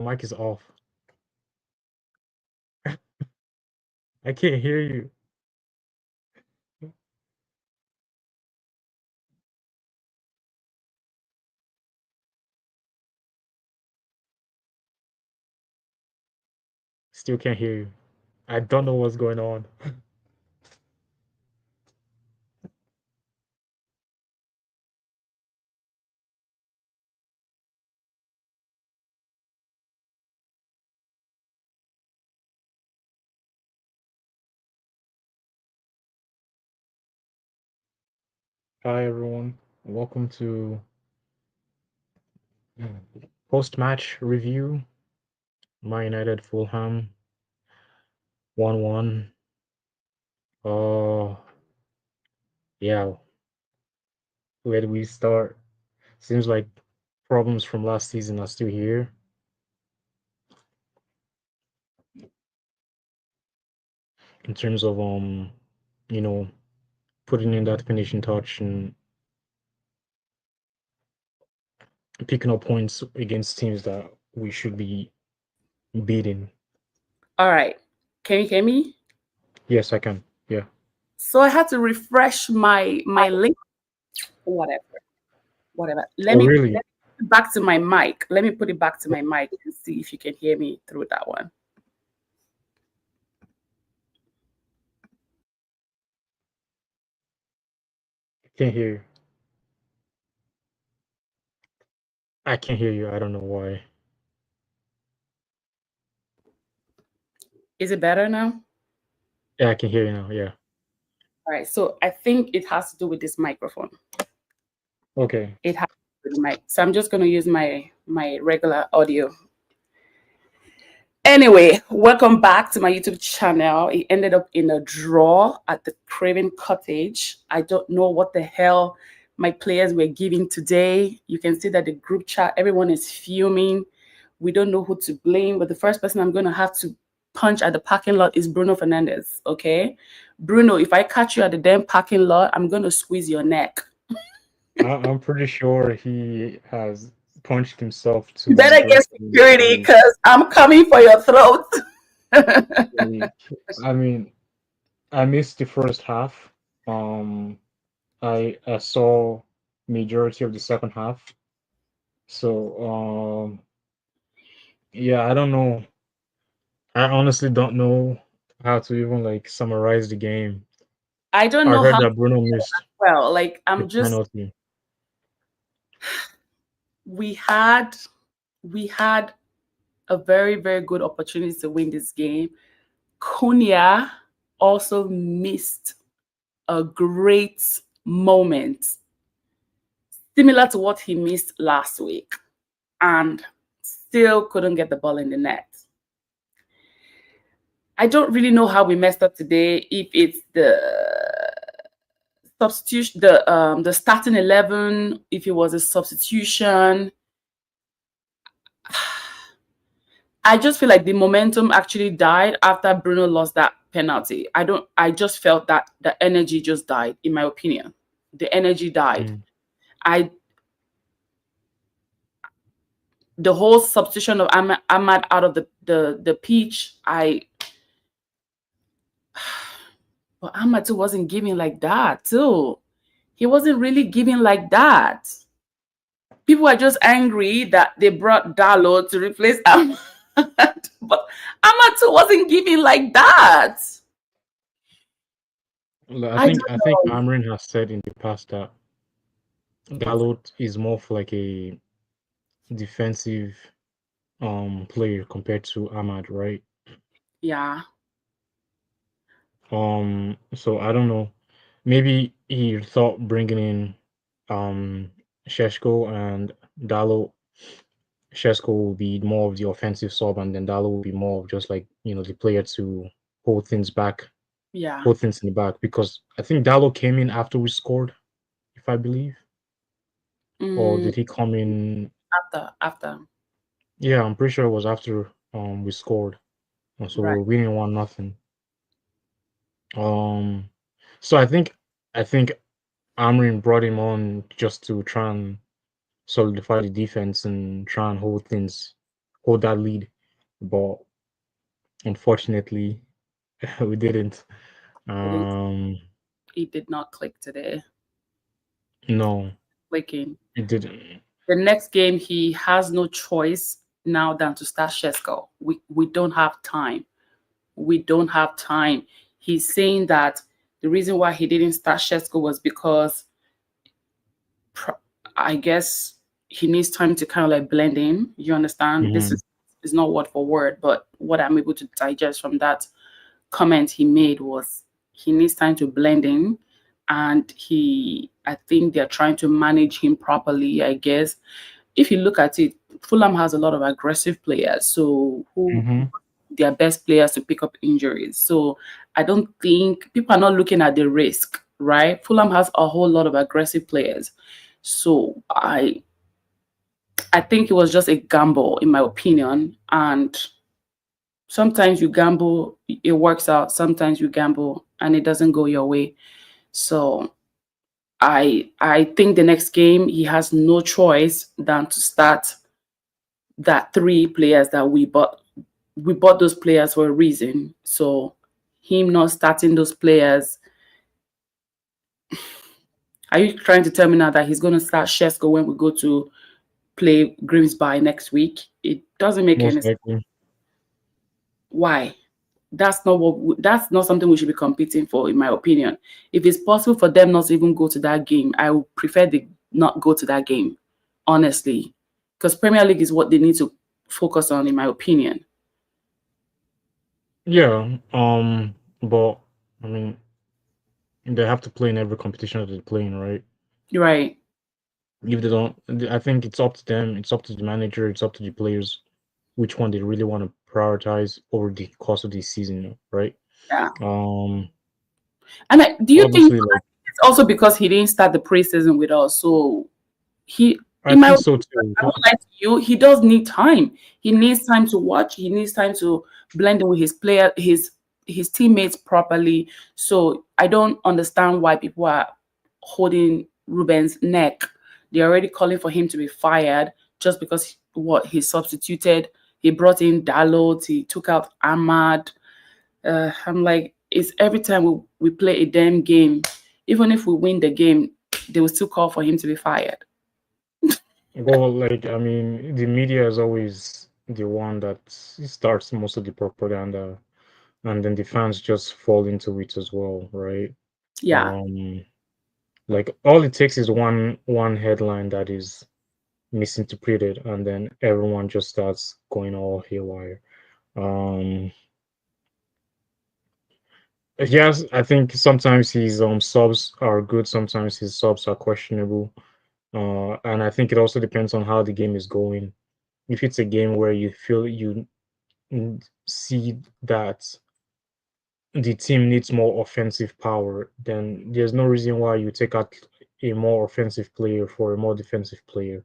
Mic is off. I can't hear you. Still can't hear you. I don't know what's going on. Hi everyone. Welcome to post-match review. Man United Fulham 1-1. Yeah, where do we start? Seems like problems from last season are still here. In terms of you know, putting in that finishing touch and picking up points against teams that we should be beating. All right. Can you hear me? Yes, I can. Yeah. So I had to refresh my link. Whatever. Whatever. Oh, really? Let me put it back to my mic. Let me put it back to my mic and see if you can hear me through that one. I can't hear you. I can't hear you. I don't know why. Is it better now? Yeah, I can hear you now. Yeah. All right. So I think it has to do with this microphone. Okay. It has to do with the mic. So I'm just going to use my regular audio. Anyway, welcome back to my YouTube channel. It ended up in a draw at the Craven Cottage. I don't know what the hell my players were giving today. You can see that the group chat, everyone is fuming. We don't know who to blame, but the first person I'm going to have to punch at the parking lot is Bruno Fernandez. Okay, Bruno, if I catch you at the damn parking lot, I'm going to squeeze your neck. I'm pretty sure he has punched himself You to better get break the security streak. because I'm coming for your throat. I mean, I missed the first half. Um, I saw majority of the second half. So yeah, I don't know. I honestly don't know how to even like summarize the game. I don't I know heard how that Bruno missed well. Like the I'm just penalty. we had we had a very very good opportunity to win this game. Cunha also missed a great moment similar to what he missed last week and still couldn't get the ball in the net. I don't really know how we messed up today, if it's the substitution, the starting 11, if it was a substitution. I just feel like the momentum actually died after Bruno lost that penalty. I just felt that the energy just died, in my opinion. The energy died. Mm. I the whole substitution of Ahmad out of the pitch, but Ahmad too wasn't giving like that too. He wasn't really giving like that. People are just angry that they brought Dalo to replace Ahmad. But Ahmad too wasn't giving like that. Well, I I don't think know. Amrin has said in the past that Dalot is more of like a defensive player compared to Ahmad, right? Yeah. So I don't know. Maybe he thought bringing in um Sheshko and Dalo. Sheshko will be more of the offensive sub, and then Dalo will be more of just like the player to hold things back, Yeah. hold things in the back. Because I think Dalo came in after we scored, if I believe, or Mm, did he come in? after. Yeah, I'm pretty sure it was after we scored, and so we Right. were winning 1-0. Um, so I think Amrin brought him on just to try and solidify the defense and try and hold things. hold that lead, but unfortunately, we didn't. It, Um, it did not click today. no, Clicking. it didn't. The next game, he has no choice now than to start Shesko. We don't have time. We don't have time. He's saying that the reason why he didn't start Shesko was because I guess he needs time to kind of like blend in. You understand? This Hmm. is not word for word, but what I'm able to digest from that comment he made was he needs time to blend in, and I think they're trying to manage him properly. I guess if you look at it, Fulham has a lot of aggressive players, so who Hmm. their best players to pick up injuries. So I don't think people are not looking at the risk, right? Fulham has a whole lot of aggressive players. So I think it was just a gamble in my opinion. And sometimes you gamble, it works out. Sometimes you gamble and it doesn't go your way. So I think the next game he has no choice than to start that three players that we bought. We bought those players for a reason. So him not starting those players, are you trying to tell me now that he's going to start Shesko when we go to play Grimsby next week? It doesn't make any Most sense. likely. Why? That's not something we should be competing for, in my opinion. If it's possible for them not to even go to that game, I would prefer they not go to that game, honestly, because Premier League is what they need to focus on, in my opinion. Yeah. But I mean, they have to play in every competition that they play in, right? Right? If they don't, I think it's up to them. It's up to the manager. It's up to the players which one they really want to prioritize over the course of the season, right? Yeah. Um, And do you think Obviously, like it's also because he didn't start the preseason with us? So he, I in my think opinion, so too. I won't lie to you, he does need time. He needs time to watch. He needs time to blend in with his teammates properly. So I don't understand why people are holding Ruben's neck. They're already calling for him to be fired just because what he substituted. He brought in Dalot. He took out Ahmad. I'm like, it's every time we play a damn game, even if we win the game, they will still call for him to be fired. Well, like I mean, the media is always the one that starts most of the propaganda, and then the fans just fall into it as well, right? Yeah. Um, like all it takes is one headline that is misinterpreted, and then everyone just starts going all haywire. Um, yes, I think sometimes his subs are good, sometimes his subs are questionable. And I think it also depends on how the game is going. If it's a game where you feel you see that the team needs more offensive power, then there's no reason why you take out a more offensive player for a more defensive player,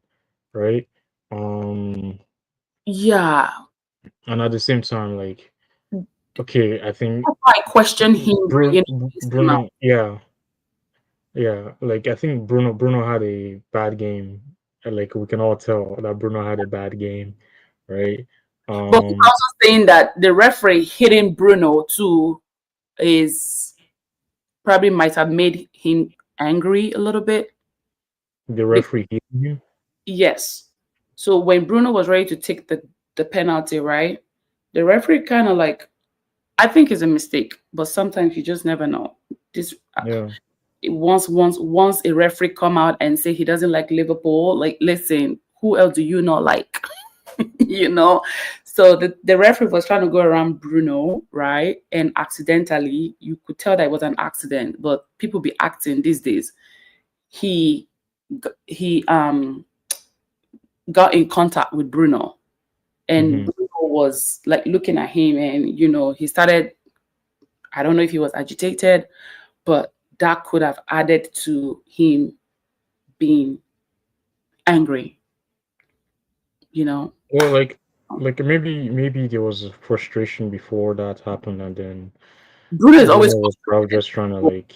right? Um, Yeah. and at the same time, like, okay, I think That's why I question him bringing this team out. Bruno, yeah, yeah, like I think Bruno had a bad game. And, like we can all tell that Bruno had a bad game, right? But he's Um, also saying that the referee hitting Bruno too is probably might have made him angry a little bit. the Be- referee hit you. yes. So when Bruno was ready to take the penalty, right? The referee kind of like, I think it's a mistake, but sometimes you just never know. This Yeah. once a referee come out and say he doesn't like Liverpool, like listen, who else do you not like? you know. So the referee was trying to go around Bruno, right? And accidentally, you could tell that it was an accident, but people be acting these days. He he got in contact with Bruno, and Hmm. Bruno was like looking at him, and he started. I don't know if he was agitated, but that could have added to him being angry, you know. Well, like maybe there was frustration before that happened, and then Bruno is always Bruno was probably just trying to frustrated. like.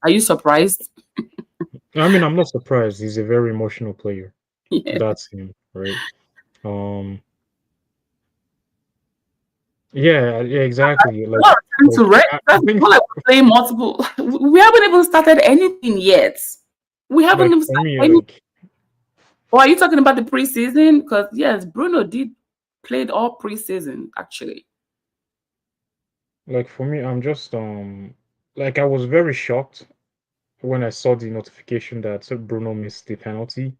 Are you surprised? I mean, I'm not surprised. He's a very emotional player. Yeah. That's him, right? Um, Yeah, exactly. A lot of time to rest. I That's think not like we're playing multiple. We haven't even started anything yet. We haven't like even for started me, any. Or are you talking about the preseason? Because yes, Bruno did played all preseason actually. I'm just like I was very shocked when I saw the notification that Bruno missed the penalty.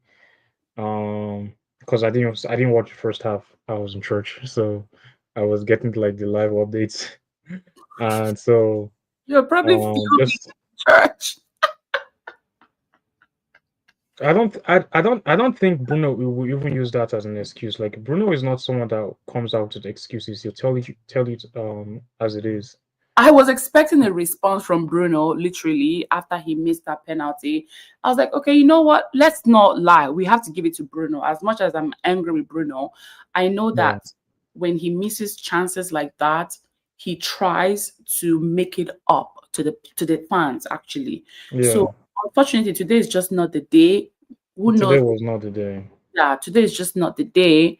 Because I didn't watch the first half. I was in church, so I was getting like the live updates, and so You're probably filming just church. I don't think Bruno will even use that as an excuse. Like Bruno is not someone that comes out with excuses. He'll tell you as it is. I was expecting a response from Bruno literally after he missed that penalty. I was like, okay, you know what? Let's not lie. We have to give it to Bruno. As much as I'm angry with Bruno, I know Yeah, that when he misses chances like that, he tries to make it up to the fans actually. So yeah. unfortunately, today is just not the day. Who Today knows? was not the day. Yeah, today is just not the day.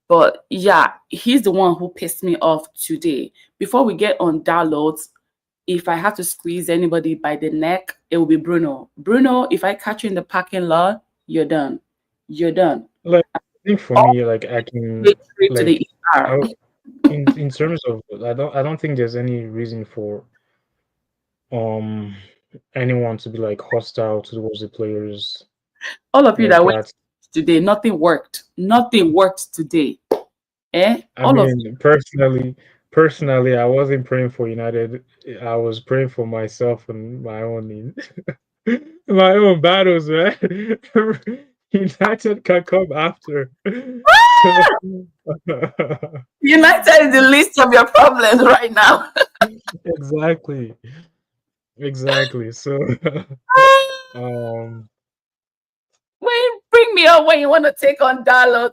But yeah, he's the one who pissed me off today. Before we get on downloads, if I have to squeeze anybody by the neck, it will be Bruno. Bruno, if I catch you in the parking lot, you're done. You're done. Like I think for All me, like I the way can straight to the like ER. I in terms of I don't think there's any reason for um anyone to be like hostile towards the players All of you like that went that. today, nothing worked. Nothing worked today. Eh? I All of mean, personally, I wasn't praying for United. I was praying for myself and my own my own battles, man. United can come after. So United is the least of your problems right now. exactly, exactly. So um, When you bring me up when you want to take on Dalot.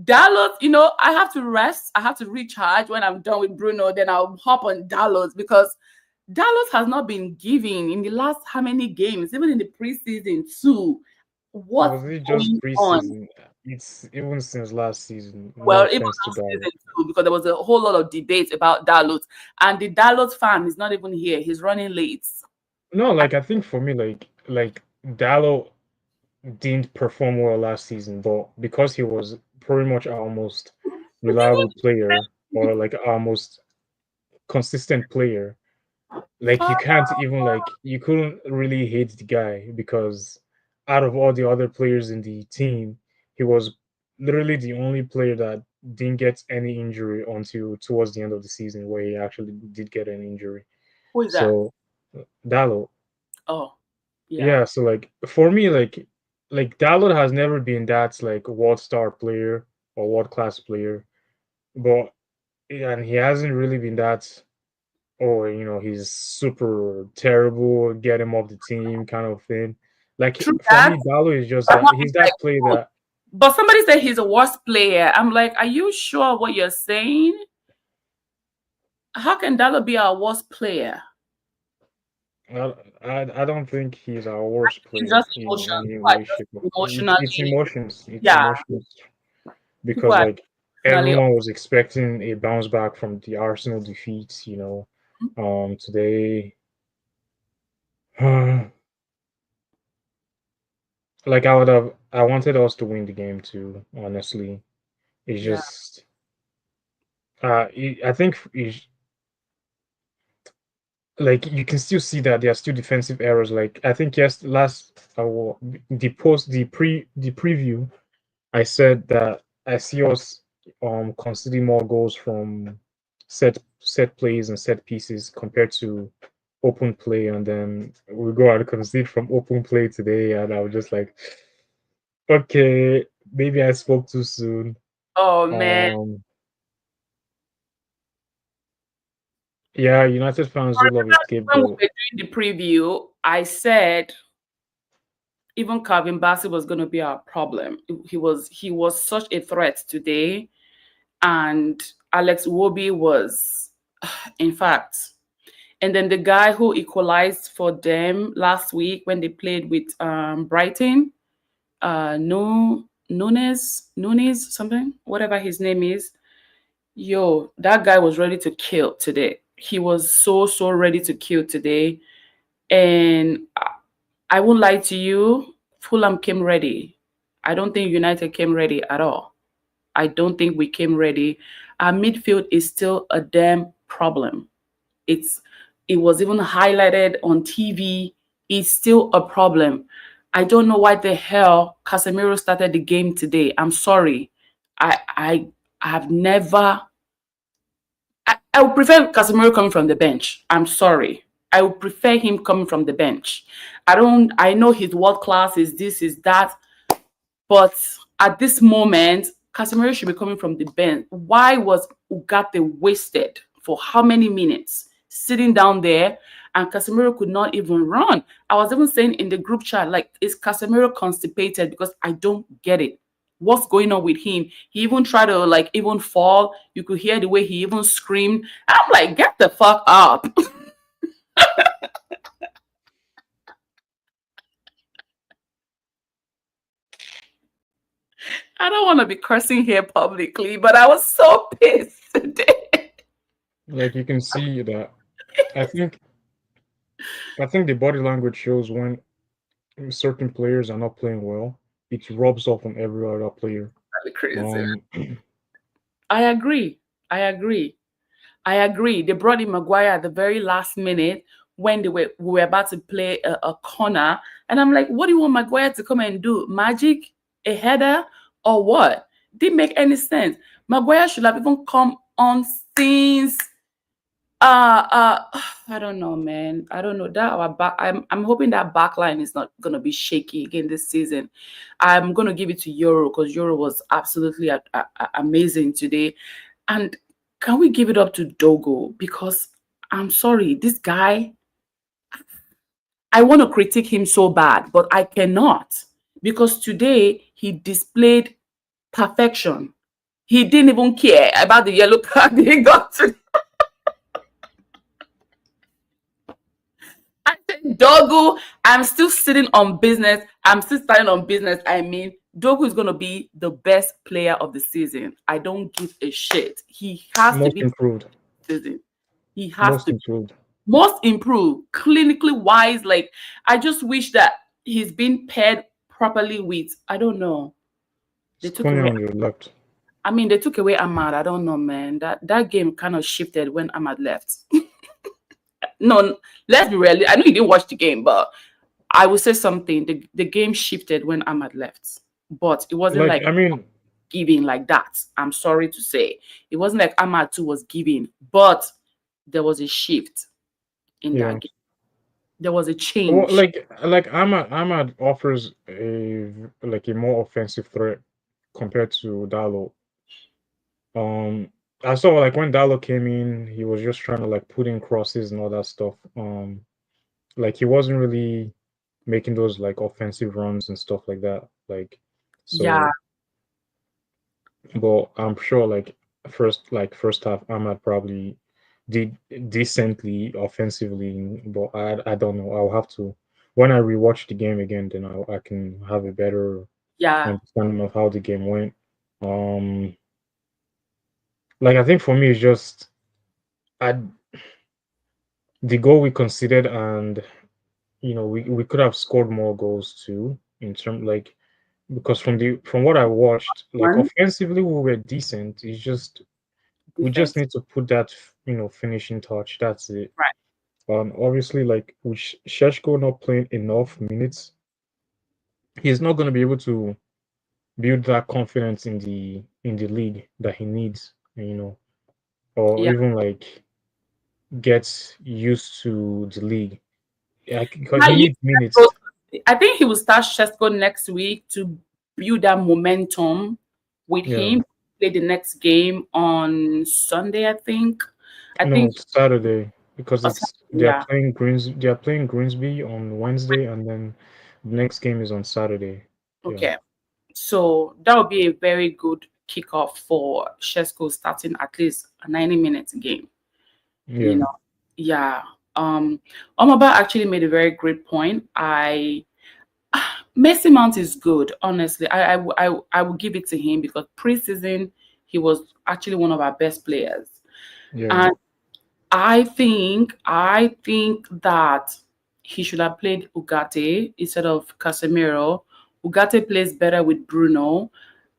Dalot, I have to rest. I have to recharge when I'm done with Bruno. Then I'll hop on Dalot because Dalot has not been giving in the last how many games, even in the preseason too. What's was it just going on? preseason? It's even since last season. No Well, even offense to last Dallas. season too, because there was a whole lot of debate about Dalot, and the Dalot fan is not even here. He's running late. No, like I think for me, like Dallo didn't perform well last season, but because he was pretty much our most reliable player or like our most consistent player, like you can't even like you couldn't really hate the guy because out of all the other players in the team, he was literally the only player that didn't get any injury until towards the end of the season where he actually did get an injury. Who is that? So Dallo, Oh, yeah. yeah, so like for me, like Dalot has never been that like world star player or world class player, but and he hasn't really been that. Oh, he's super terrible, get him off the team kind of thing. Like True for that. me, Dalot is just But that not he's like that player good. that But somebody said he's a worst player. I'm like, are you sure what you're saying? How can Dallo be our worst player? I, I don't think he's our worst It's player just in emotions. any People are way, just shape, or it's emotionally, emotions. It's yeah, emotions people because are like emotionally. everyone was expecting a bounce back from the Arsenal defeat, today. Like I wanted us to win the game too, honestly. It's Yeah, just I think like you can still see that there are still defensive errors. Like I think yes, last the post the preview, I said that I see us conceding more goals from set plays and set pieces compared to open play, and then we go out and concede from open play today, and I was just like, okay, maybe I spoke too soon. oh man. Um, yeah, United fans do love a When we scapegoat. were doing the preview, I said even Calvin Bassey was going to be our problem. He was such a threat today, and Alex Wobi was, in fact. And then the guy who equalized for them last week when they played with Brighton, no Nunes, something, whatever his name is. Yo, that guy was ready to kill today. He was so ready to kill today. And I won't lie to you, Fulham came ready. I don't think United came ready at all. I don't think we came ready. Our midfield is still a damn problem. It's it was even highlighted on TV. It's still a problem. I don't know why the hell Casemiro started the game today. I'm sorry. I have never I would prefer Casemiro coming from the bench. I'm sorry. I would prefer him coming from the bench. I know he's world class, is this, is that, but at this moment, Casemiro should be coming from the bench. Why was Ugarte wasted for how many minutes sitting down there and Casemiro could not even run? I was even saying in the group chat, like, is Casemiro constipated? Because I don't get it. What's going on with him? He even tried to like even fall. You could hear the way he even screamed. I'm like, get the fuck up. I don't want to be cursing here publicly, but I was so pissed today. Like you can see that. I think I think the body language shows when certain players are not playing well. It rubs off on every other player. Really crazy. Um, I agree. I agree. I agree. They brought in Maguire at the very last minute when we were about to play a corner, and I'm like, what do you want Maguire to come and do? Magic, a header, or what? Didn't make any sense. Maguire should have even come on since. I don't know, man. I don't know that our back. I'm hoping that back line is not gonna be shaky again this season. I'm gonna give it to Euro because Euro was absolutely amazing today. And can we give it up to Dogo? Because I'm sorry, this guy, I want to critique him so bad, but I cannot. Because today he displayed perfection. He didn't even care about the yellow card he got to. I said, Dogu, I'm still sitting on business. I'm still standing on business. I mean, Dogu is going to be the best player of the season. I don't give a shit. He has to most be improved. the season. He has Most to be improved. most improved, clinically wise. Like, I just wish that he's been paired properly with, I don't know. They It's took Konya away, on your left. I mean, they took away Ahmad. I don't know, man. That game kind of shifted when Ahmad left. No, let's be real. I know you didn't watch the game, but I will say something. The game shifted when Ahmad left, but it wasn't Like like I mean, giving like that. I'm sorry to say, it wasn't like Ahmad too was giving, but there was a shift in yeah. that game. There was a Well, change. Ahmad offers a more offensive threat compared to Dalo. Um, I saw like when Dalo came in, he was just trying to like put in crosses and all that stuff. Like he wasn't really making those like offensive runs and stuff like that. Like Yeah, so, but I'm sure first half Ahmad probably did decently offensively, but I don't know. I'll have to when I rewatch the game again, then I can have a better yeah, understanding of how the game went. Um, like I think for me it's just I the goal we considered, and we could have scored more goals too in term like because from what I watched, like one offensively we were decent. It's just we just defense. need to put that finishing touch. That's it. Right. Obviously, like with Sheshko not playing enough minutes, he's not going to be able to build that confidence in the league that he needs. Or Yeah. even like get used to the league. Yeah, because Now, he needs minutes. I think he will start Shesko next week to build that momentum with Yeah. him. Play the next game on Sunday, I think. I No, think, it's Saturday because it's yeah. they are playing Greensby on Wednesday, and then the next game is on Saturday. Yeah. Okay. So that would be a very good kickoff for Shesko starting at least a 90 minutes game. You Yeah. know, yeah. Omaba actually made a very great point. Messi Mount is good, honestly. I will give it to him because preseason He was actually one of our best players. Yeah. And I think that he should have played Ugarte instead of Casemiro. Ugarte plays better with Bruno.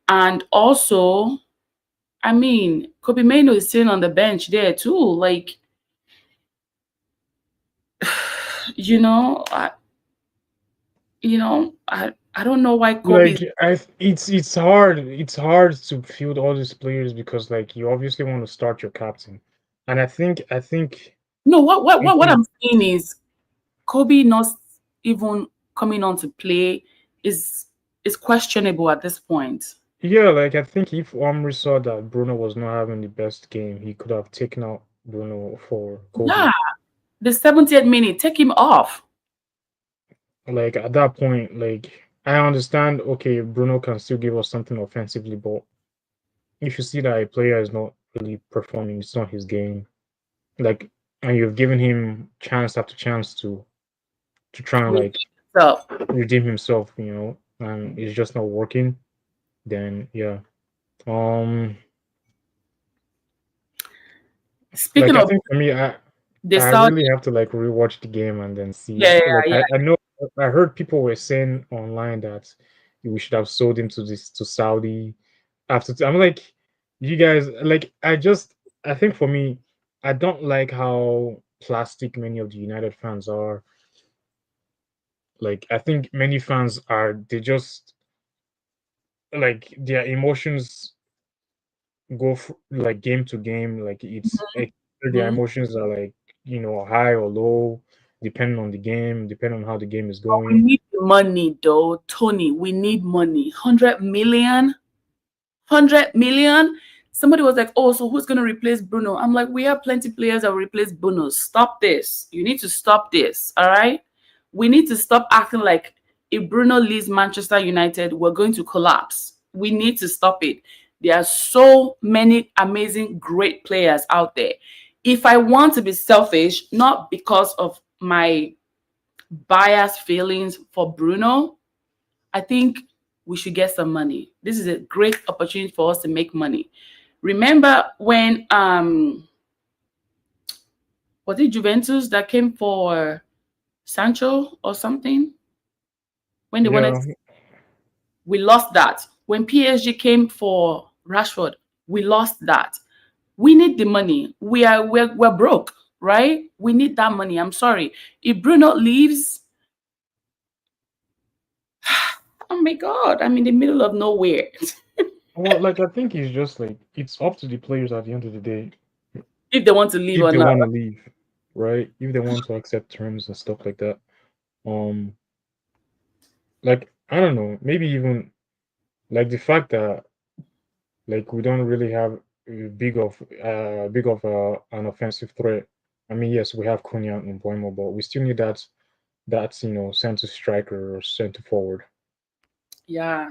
And also, I mean, Kobe Mainoo is sitting on the bench there too. Like, you know, I, I don't know why Kobe. Like it's hard to field all these players because like you obviously want to start your captain, and I think No, what thinking I'm saying is Kobe not even coming on to play is is questionable at this point. yeah, like I think if Omri saw that Bruno was not having the best game, he could have taken out Bruno for Yeah, Kobe. the 70th minute, take him off. Like at that point, like I understand, okay, Bruno can still give us something offensively, but if you see that a player is not really performing, it's not his game. Like, and you've given him chance after chance to try and like So, redeem himself, and it's just not working, then yeah. Um, speaking like I of think for me, I the I Saudi, really have to like rewatch the game and then see. yeah, yeah, Like yeah. I know I heard people were saying online that we should have sold him to Saudi after. I'm like, you guys, like I think for me, I don't like how plastic many of the United fans are. Like I think many fans are they just like their emotions like game to game. Like their Mhm. emotions are like high or low, depending on the game, depending on how the game is But we going. need the money though, Tony. We need money. 100 million. 100 million. Somebody was like, "Oh, so who's going to replace Bruno?" I'm like, "We have plenty players that will replace Bruno. Stop this. You need to stop this. All right. We need to stop acting like if Bruno leaves Manchester United, we're going to collapse. We need to stop it. There are so many amazing, great players out there. If I want to be selfish, not because of my biased feelings for Bruno, I think we should get some money. This is a great opportunity for us to make money. Remember when was it Juventus that came for Sancho or something? When they wanted, Yeah. we lost that. When PSG came for Rashford, we lost that. We need the money. We're broke, right? We need that money. I'm sorry. If Bruno leaves, oh my god, I'm in the middle of nowhere. Well, like I think it's just like it's up to the players at the end of the day If they want to leave if or they not. want to leave, right? If they want to accept terms and stuff like that. Um, like I don't know, maybe even like the fact that like we don't really have big of an offensive threat. I mean, yes, we have Cunha and Mbuemo, but we still need that center striker or center forward. Yeah.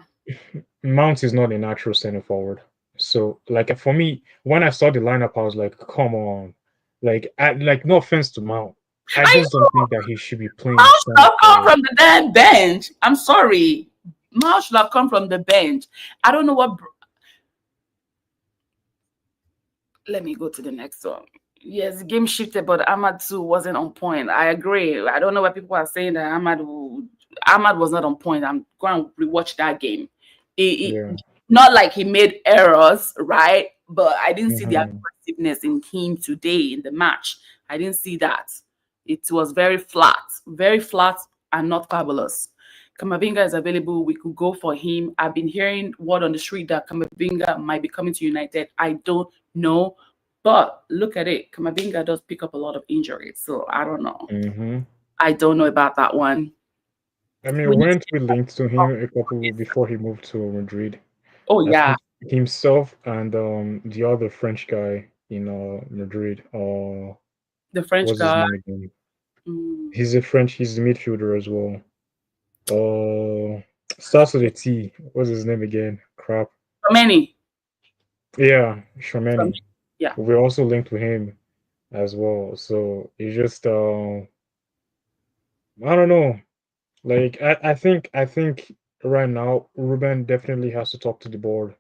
Mount is not a natural center forward. So like for me, when I saw the lineup, I was like, come on. Like no offense to Mount. I I just don't think that he should be playing Mao should center have come forward. from the damn bench. I'm sorry. Mao should have come from the bench. I don't know what. Let me go to the next one. Yes, the game shifted, but Ahmad too wasn't on point. I agree. I don't know why people are saying that Ahmad was not on point. I'm going to rewatch that game. Yeah. Not like he made errors, right? But I didn't see the Hmm. aggressiveness in him today in the match. I didn't see that. It was very flat and not fabulous. Kamavinga is available. We could go for him. I've been hearing word on the street that Kamavinga might be coming to United. I don't know. But look at it. Kamavinga does pick up a lot of injuries. So I don't know. Hmm. I don't know about that one. I mean, We need to weren't we linked to get him a couple before he moved to Madrid? oh I yeah, think himself and the other French guy in Madrid. the French What's his guy. name again? Mm. He's a midfielder as well. Uh, Starts with a T. What's his name again? Crap. Many. Yeah, Shomeni. Yeah. We're also linked with him as well. So it's just I don't know. Like I think right now Ruben definitely has to talk to the board.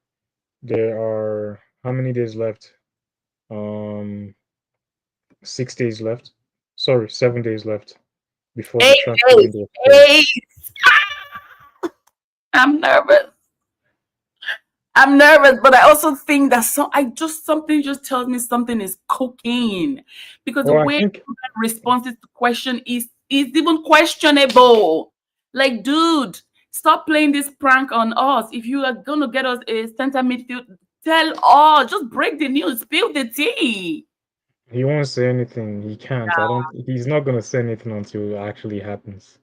There are how many days left? Um, 6 days left. Sorry, 7 days left before the Eight transfer days. window closed. Eight. I'm nervous. I'm nervous, but I also think that something just tells me something is cooking because the Well, I way think responses to question is even questionable. Like, dude, stop playing this prank on us. If you are gonna get us a center midfield, tell us. Just break the news, spill the tea. he won't say anything. He can't. I don't. He's not gonna say anything until it actually happens.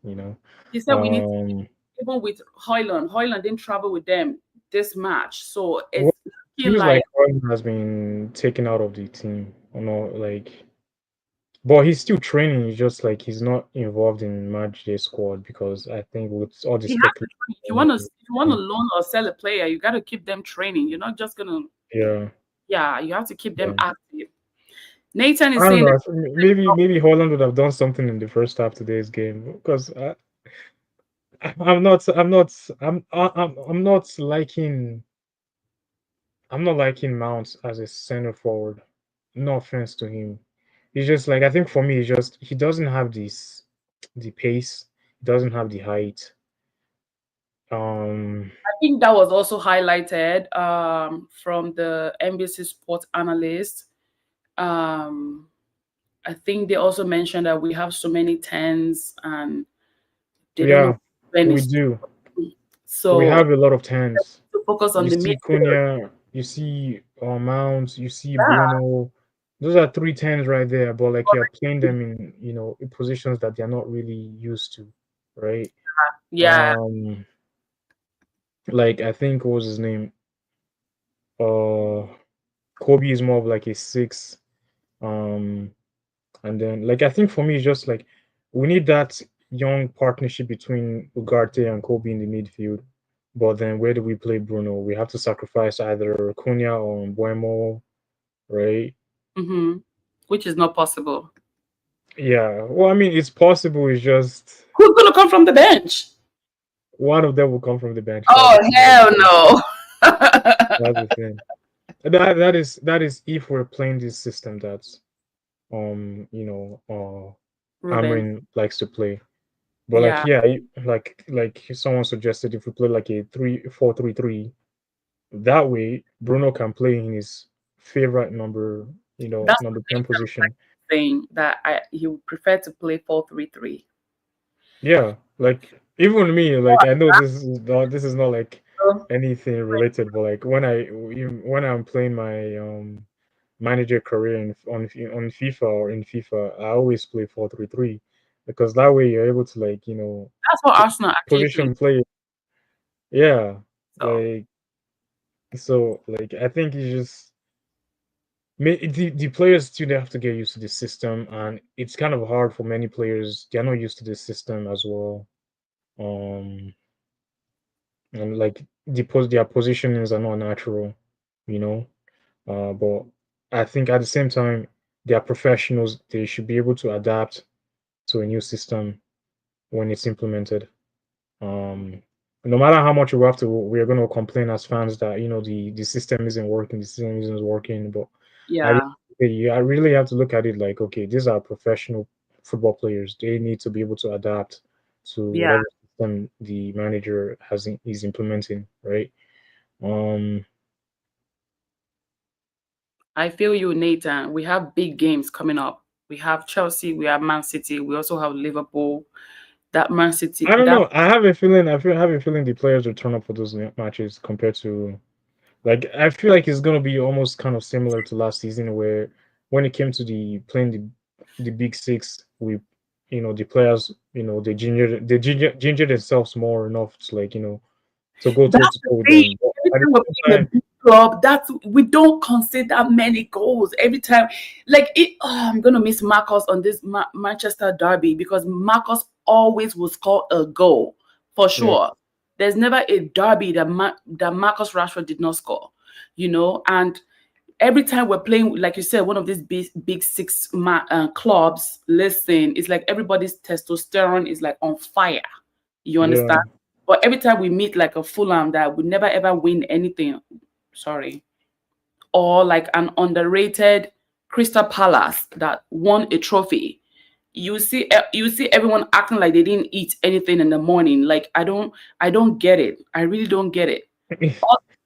He said we need to Um. even with Hoyland. Hoyland didn't travel with them this match, so Well, it's it looking feels like like Harden has been taken out of the team. Or no, like, but he's still training. It's just like he's not involved in match day squad because I think with all the he has to speculation, train. If you want to loan or sell a player, you got to keep them training. You're not just gonna, yeah, yeah, you have to keep them yeah. active. Nathan is I don't saying know. that Maybe Holland would have done something in the first half today's game because I'm not liking Mount as a center forward. No offense to him. He's just like I think for me, it's just he doesn't have the pace. He doesn't have the height. Um, I think that was also highlighted from the NBC Sports analyst. Um, I think they also mentioned that we have so many tens and they don't know yeah, when we it's do. We so have a lot of tens. to focus on You the see midfield. Cunha, you see Mount, you see Yeah, Bruno. Those are three tens right there, but like you're playing them in in positions that they're not really used to, right? yeah. Um, like I think what was his name? Uh, Kobe is more of like a six. Um, and then like I think for me it's just like we need that young partnership between Ugarte and Kobe in the midfield. But then where do we play Bruno? We have to sacrifice either Cunha or Buemo, right? Hmm. Which is not possible. Yeah. Well, I mean, it's possible. It's just Who's gonna come from the bench? one of them will come from the bench. Oh That's hell the thing. no. That's the thing. That is if we're playing this system that's Ruben. Amrin likes to play. But like Yeah, yeah, like someone suggested, if we play like a 3-4-3-3, that way Bruno can play in his favorite number, that's number what 10 Nathan position. saying that he would prefer to play 4-3-3. Yeah, like even me, like I know this is not like anything related, but like when I'm playing my manager career on FIFA or in FIFA, I always play 4-3-3 because that way you're able to like That's what po- Arsenal actually play. position play. Yeah, So like so like I think it's just the players too, they have to get used to the system, and it's kind of hard for many players. They're not used to the system as well. Um, and like their positionings are not natural, you know. But I think at the same time, they are professionals. They should be able to adapt to a new system when it's implemented. Um, no matter how much we're going to complain as fans that the system isn't working, the system isn't working. But I yeah, I really have to look at it like, okay, these are professional football players. They need to be able to adapt to yeah. whatever system the manager is implementing, right? Um, I feel you, Nathan. We have big games coming up. We have Chelsea, we have Man City, we also have Liverpool. That Man City, I don't that know. I have a feeling. Have a feeling the players will turn up for those matches compared to like. I feel like it's gonna be almost kind of similar to last season, where when it came to the playing the big six, the players, they gingered themselves more enough to like to go toe That's to the toe with thing. them. But Every at the time we're same playing a time, big club, that's we don't concede that many goals every time. Like I'm gonna miss Marcus on this Manchester derby because Marcus always will score a goal for yeah, sure. There's never a derby that Marcus Rashford did not score, and every time we're playing, like you said, one of these big six clubs, listen, it's like everybody's testosterone is like on fire. You understand? yeah, But every time we meet like a Fulham that would never ever win anything, sorry, or like an underrated Crystal Palace that won a trophy, you see everyone acting like they didn't eat anything in the morning. Like I don't get it. I really don't get it.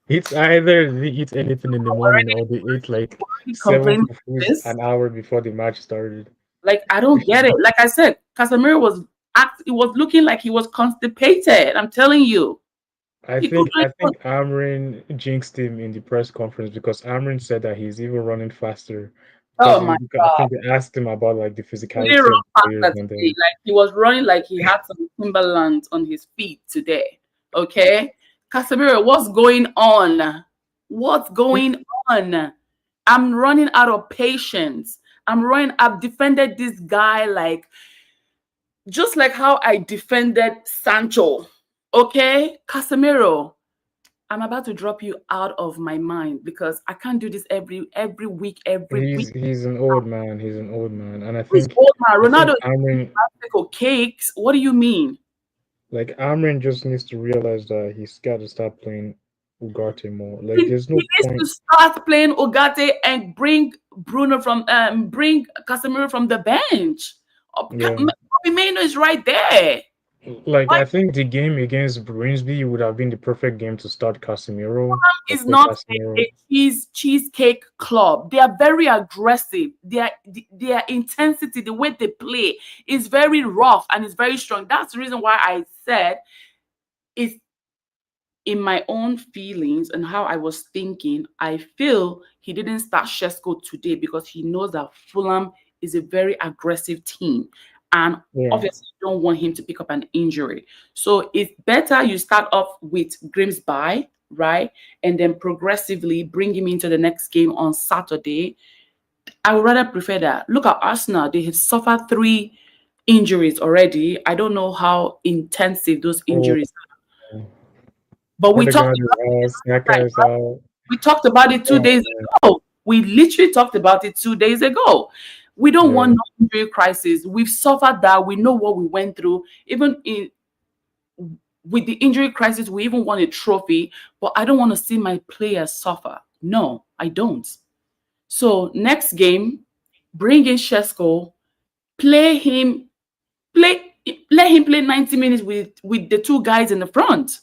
It's either they eat anything in the morning or they ate like Already seven complaining fufus this. an hour before the match started. Like I don't get it. Like I said, Casemiro was it was looking like he was constipated. I'm telling you. I He couldn't think I even, think Amrin jinxed him in the press conference because Amrin said that he's even running faster oh my because I think they asked him about like the he didn't physicality of run the players faster and today. then Like he was running like he had some Timberlands on his feet today. Okay. Casemiro, what's going on? What's going on? I'm running out of patience. I've defended this guy like just like how I defended Sancho. Okay, Casemiro, I'm about to drop you out of my mind because I can't do this every week, every week. he's an old man. He's an old man, and He's old man. I Ronaldo think is eating Amrin plastic cakes. What do you mean? like Amrin just needs to realize that he's got to stop playing Ugarte more. Like He there's no needs to point. start playing Ogate and bring Casemiro from the bench. Yeah. Bobby Maino is right there. Like Why I think the game against Grimsby would have been the perfect game to start Casemiro or is play not Casemiro. a cheesecake club. They are very aggressive. Their intensity, the way they play, is very rough and it's very strong. That's the reason why I said it's in my own feelings and how I was thinking. I feel he didn't start Shesko today because he knows that Fulham is a very aggressive team, and Yeah. obviously you don't want him to pick up an injury. So it's better you start off with Grimsby, right? And then progressively bring him into the next game on Saturday. I would rather prefer that. Look at Arsenal, they have suffered 3 injuries already. I don't know how intensive those Oh, injuries are. But we talked Odegaard is about it out, the last Saka time. is out. We talked about it 2 days Oh, ago. We literally talked about it 2 days ago. We don't want yeah. no injury crisis. We've suffered that. We know what we went through. Even in with the injury crisis, we even won a trophy. But I don't want to see my players suffer. No, I don't. So next game, bring in Shesko, play him, play let him play 90 minutes with the two guys in the front.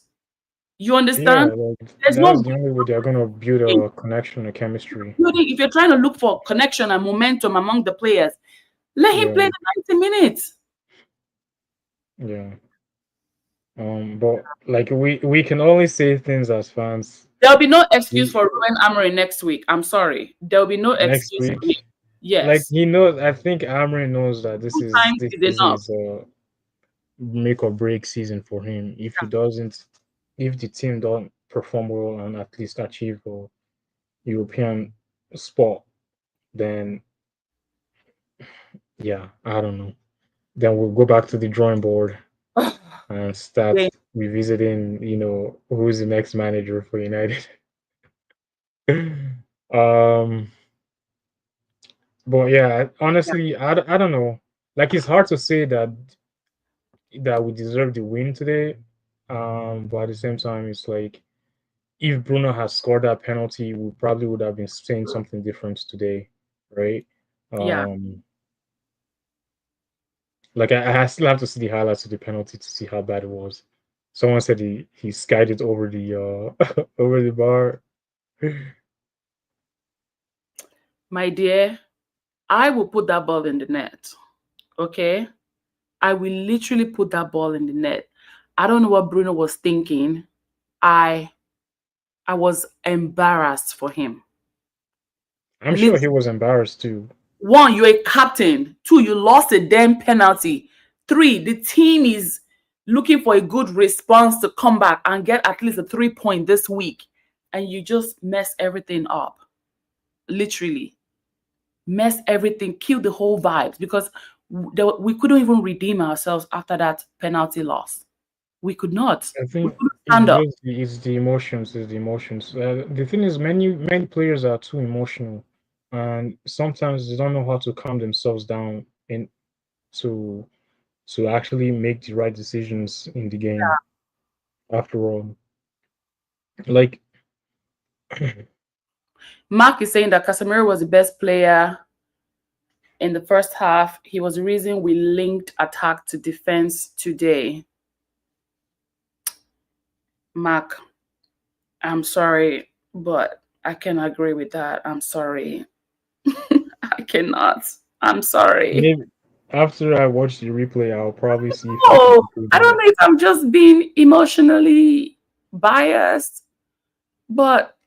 You Yeah, understand? like There's that's no the only way they're gonna build game. a connection, a chemistry. Building, if you're trying to look for connection and momentum among the players, let him play Yeah, the 90 minutes. yeah. But like we can only say things as fans. There'll be no excuse We for Ruben Amorim next week. I'm sorry. There'll be no next excuse for him. week, like Yes. he knows. I think Amrin knows that Sometimes this is is enough. his make or break season for him. If he doesn't, if the team don't perform well and at least achieve a European spot, then yeah, I don't know. Then we'll go back to the drawing board and start Then, revisiting, who's the next manager for United. um, but yeah, yeah, honestly, I don't know. Like it's hard to say that we deserve the win today. But at the same time, it's like if Bruno has scored that penalty, we probably would have been saying something different today, right? yeah. Um, like I still have to see the highlights of the penalty to see how bad it was. Someone said he skied it over the over the bar. My dear, I will put that ball in the net. Okay? I will literally put that ball in the net. I don't know what Bruno was thinking. I I was embarrassed for him. I'm sure he Literally. was embarrassed too. One, you're a captain. Two, you lost a damn penalty. Three, the team is looking for a good response to come back and get at least a 3 point this week. And you just mess everything up. Literally. Mess everything, kill the whole vibes because we couldn't even redeem ourselves after that penalty loss. We could not. I We think couldn't stand up. it's the emotions. It's the emotions. The thing is, many players are too emotional, and sometimes they don't know how to calm themselves down and to actually make the right decisions in the game. After all, like Mark is saying that Casemiro was the best player in the first half. He was the reason we linked attack to defense today. Mark, I'm sorry, but I can agree with that. I'm sorry. I cannot. I'm sorry. Maybe after I watch the replay, I'll probably see if I can Oh, improve I don't that. know if I'm just being emotionally biased, but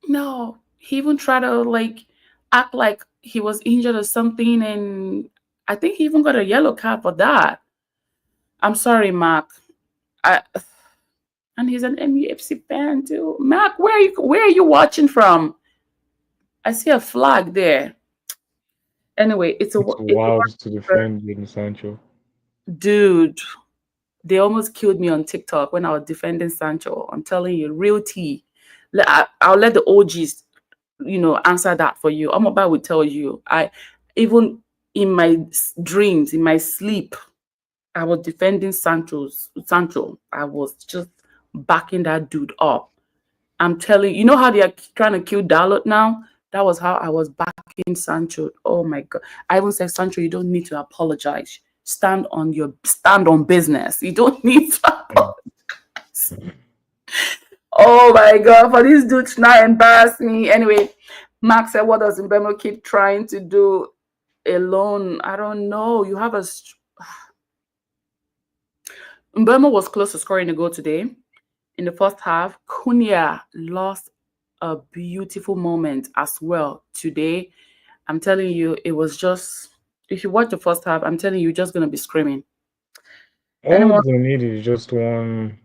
no, he even tried to like act like he was injured or something, and I think he even got a yellow card for that. I'm sorry, Mark. I and he's an MUFC fan too. Mark, where are you watching from? I see a flag there. Anyway, It's it's a wild to defend Jadon Sancho. dude. They almost killed me on TikTok when I was defending Sancho. I'm telling you, real tea. I'll let the OGs, answer that for you. Amaba will tell you. I even in my dreams, in my sleep, I was defending Sancho. I was just backing that dude up. I'm telling you, you know how they are trying to kill Dalot now? That was how I was backing Sancho. Oh my god. I even said, Sancho, you don't need to apologize. Stand on business. You don't need to Mm. apologize. Oh my god, for this dude to not embarrass me. Anyway, Max said, what does Mbemo keep trying to do alone? I don't know. You have Mbemo was close to scoring a goal today. In the first half, Cunha lost a beautiful moment as well today. I'm telling you, it was just, if you watch the first half, I'm telling you, you're just going to be screaming. All Anyone? they need is just one.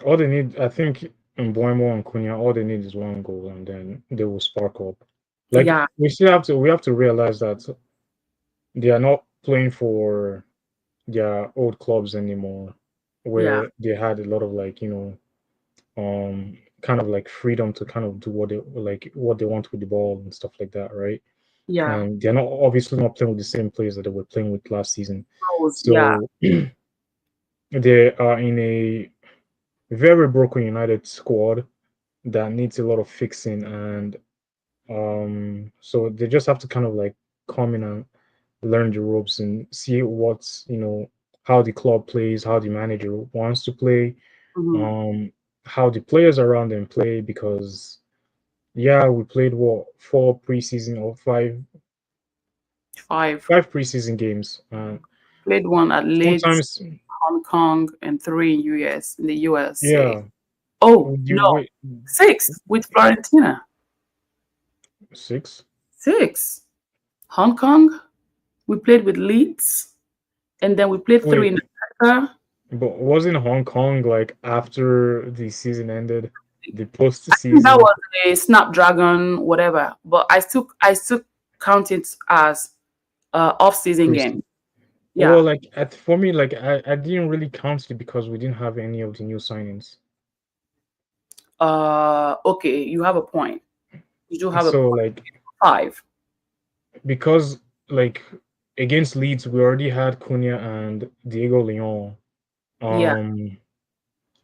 All they need, I think, in Buemo and Cunha, all they need is one goal, and then they will spark up. Like Yeah, we have to realize that they are not playing for their old clubs anymore, yeah, where they had a lot of like kind of like freedom to kind of do what they want with the ball and stuff like that, right? yeah. And they're not obviously not playing with the same players that they were playing with last season. Yeah. So they are in a very broken United squad that needs a lot of fixing, and so they just have to kind of like come in and learn the ropes and see what's how the club plays, how the manager wants to play, Hmm. um how the players around them play, because yeah, we played what, four preseason or Five. five preseason games, and Played one at Leeds, sometimes Hong Kong, and three in the USA. yeah, Oh, you no. wait Six with Florentina. six, Six. Hong Kong, we played with Leeds, and then we played three wait, in America. but wasn't Hong Kong like after the season ended, the post I think that season was a Snapdragon, whatever. But I still count it as off-season preseason? game. Yeah. Well, like for me, like I didn't really count it because we didn't have any of the new signings. Okay, you have a point. You do have a So point. like Five. because like against Leeds we already had Cunha and Diego Leon. Yeah, Um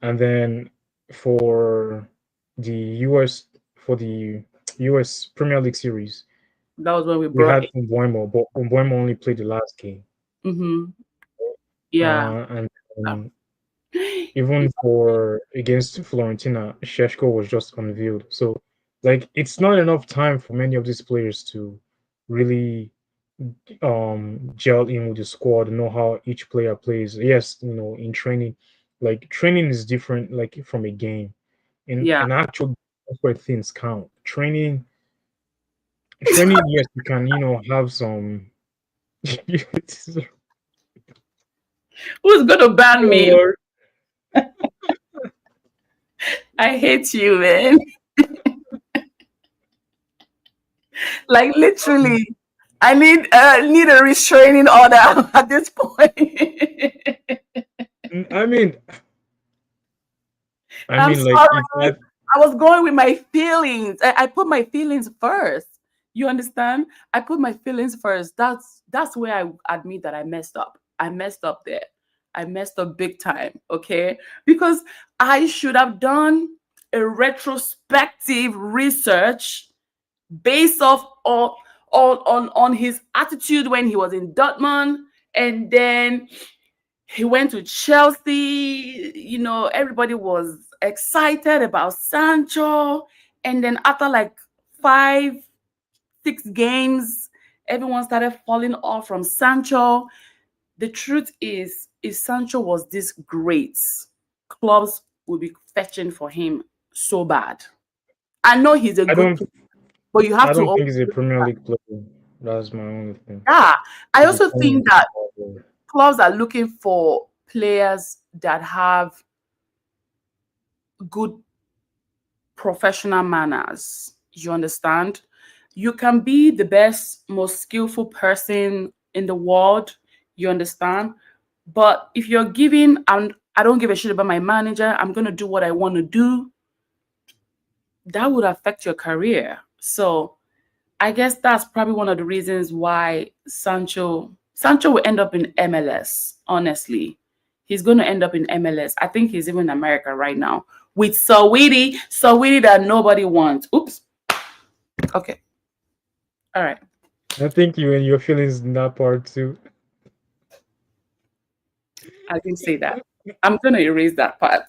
and then for the US for the US Premier League series, that was when we we brought had it. Umbuemo, but Umbuemo only played the last game. Mm-hmm. Yeah. And even for against Florentina, Sheshko was just unveiled. So like it's not enough time for many of these players to really gel in with the squad, know how each player plays. Yes, in training, like training is different like from a game. In Yeah. an actual, that's where things count. Training, yes, you can, have some oh Who's gonna ban me? Lord. I hate you, man. Like literally, I need a restraining order at this point. I mean, I'm like sorry. if I I was going with my feelings. I put my feelings first. You understand? I put my feelings first. That's where I admit that I messed up. I messed up there. I messed up big time. Okay, because I should have done. a retrospective research based off on his attitude when he was in Dortmund, and then he went to Chelsea. Everybody was excited about Sancho, and then after like 5, 6 games, everyone started falling off from Sancho. The truth is, if Sancho was this great, clubs would be fetching for him so bad. I know he's a I good don't player, but you I have to don't always think he's a look Premier at League player. That's my only thing. that. I He's a also think that player. clubs are looking for players that have good professional manners. You understand? You can be the best, most skillful person in the world. You understand? But if you're giving, and I don't give a shit about my manager, I'm going to do what I want to do, that would affect your career. So I guess that's probably one of the reasons why Sancho will end up in MLS. Honestly, he's going to end up in MLS. I think he's even in America right now with Sawidi that nobody wants. Oops. Okay. All right. I think you and your feelings in that part too. I didn't say that. I'm going to erase that part.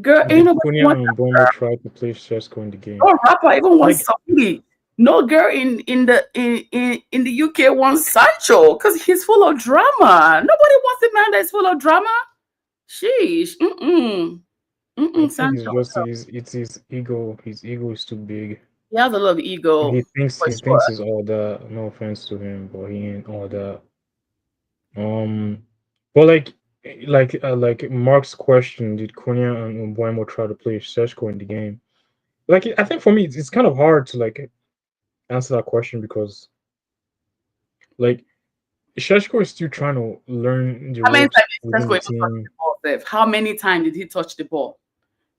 Girl, ain't Did nobody Konya want and Bombo try to play Cesco in the game? no rapper even wants Like, Sawidi. No girl in the UK wants Sancho because he's full of drama. Nobody wants a man that's full of drama. Sheesh. Mm-mm. I Mm-mm, think it's Sancho. just it's his ego. His ego is too big. He has a lot of And ego, for he sure. thinks he's all that. No offense to him, but he ain't all that. Um, but like Mark's question, did Konya and Mbuemo try to play Seshko in the game? Like, I think for me, it's kind of hard to like answer that question because like Sheshko is still trying to learn the How many ropes times did within Sesko the even touch the team. ball, Seth? How many times did he touch the ball?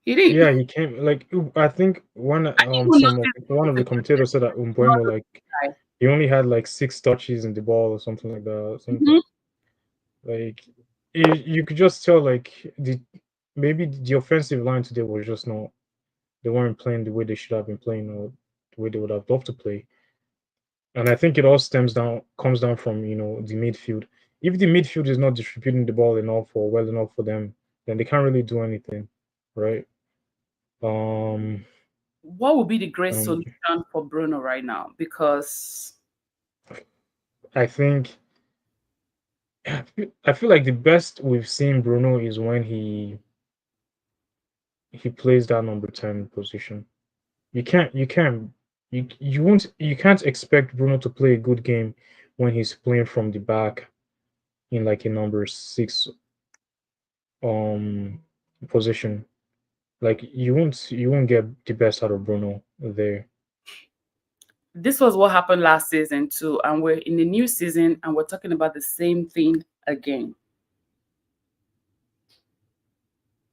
He didn't. Yeah, he came like I think I didn't even one of the notice commentators said that not Umbuemo the like guy. he only had like 6 touches in the ball or something like that. Or something Mhm. like you could just tell like the maybe the offensive line today was just not they weren't playing the way they should have been playing or the way they would have loved to play. And I think it all comes down from the midfield. If the midfield is not distributing the ball enough or well enough for them, then they can't really do anything, right? Um, What would be the great um solution for Bruno right now? Because I think I feel like the best we've seen Bruno is when he plays that number 10 position. You can't expect Bruno to play a good game when he's playing from the back in like a number 6 um position. Like you won't get the best out of Bruno there. this was what happened last season too, and we're in the new season and we're talking about the same thing again.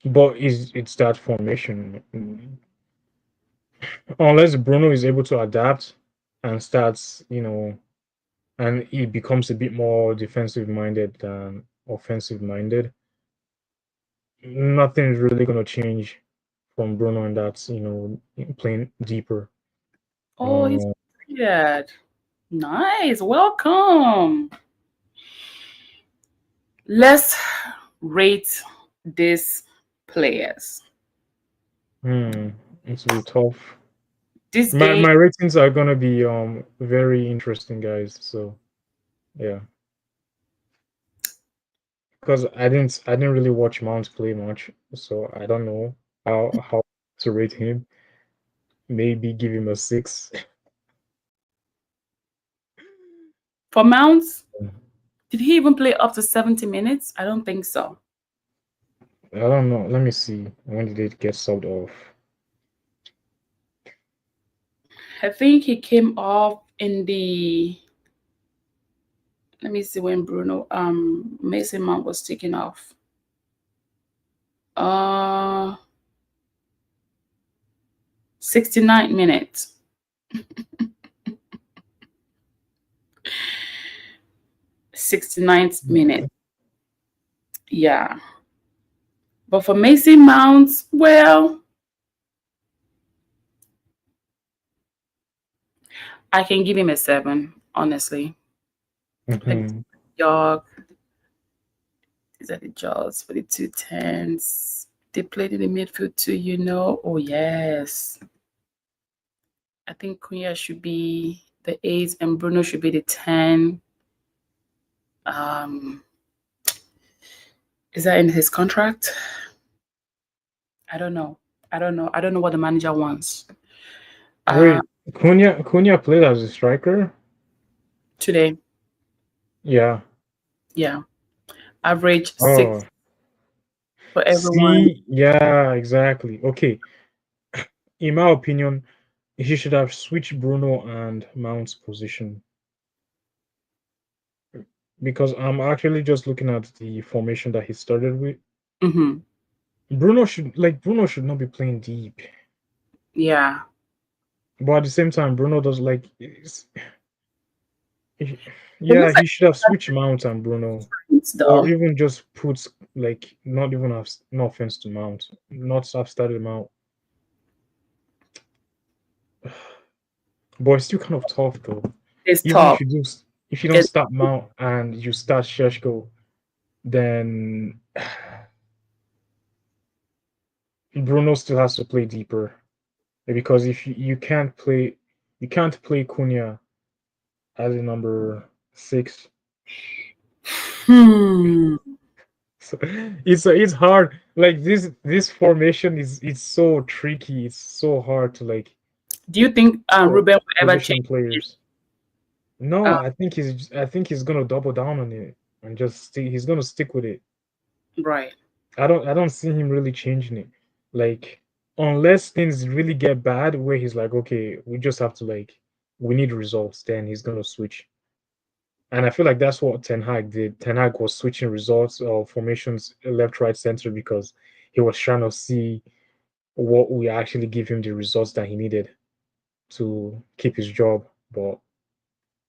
But is it's that formation. Unless Bruno is able to adapt and starts, and he becomes a bit more defensive minded than offensive minded, nothing's really gonna change from Bruno, and that's playing deeper. Oh, he's Um, good. Nice. Welcome. Let's rate these players. hmm, it's a bit tough. This My game, my ratings are gonna be very interesting, guys. So yeah, because I didn't really watch Mount play much, so I don't know how to rate him. Maybe give him a 6. for Mounts, did he even play up to 70 minutes? I don't think so. I don't know. Let me see. When did it get subbed off? I think he came off in the, let me see when Bruno Mason Mount was taken off. Uh 69 minutes. 69th minute. Okay. Yeah. But for Mason Mount, well, I can give him a 7, honestly. Let me Mhm. jog. These are the jogs for the 210s. They played in the midfield too, you know. Oh yes. I think Cunha should be the 8 and Bruno should be the 10. Um, is that in his contract? I don't know. I don't know. I don't know what the manager wants. Uh, Wait, Cunha played as a striker? today, Yeah. yeah, average 6 Oh, for everyone. see, yeah, exactly. Okay, in my opinion, he should have switched Bruno and Mount's position because I'm actually just looking at the formation that he started with. Hmm. Bruno should not be playing deep, Yeah, but at the same time, Bruno does he- it yeah, looks like he should have switched Mount and Bruno, it's or though. even just put not even have no offense to Mount, not have started Mount, but it's still kind of tough though. It's Even top. if you don't It's, start Mount and you start Sheshko, then Bruno still has to play deeper because if you can't play Cunha as a number 6. hmm. So it's hard. Like this formation is it's so tricky. It's so hard to Do you think for Ruben will ever change position it? players. No, Uh, I think he's gonna double down on it and he's gonna stick with it. right. I don't see him really changing it. Like unless things really get bad where he's like, okay, we just have to we need results, then he's gonna switch. And I feel like that's what Ten Hag did. Ten Hag was switching results of formations left, right, center because he was trying to see what we actually give him the results that he needed to keep his job. But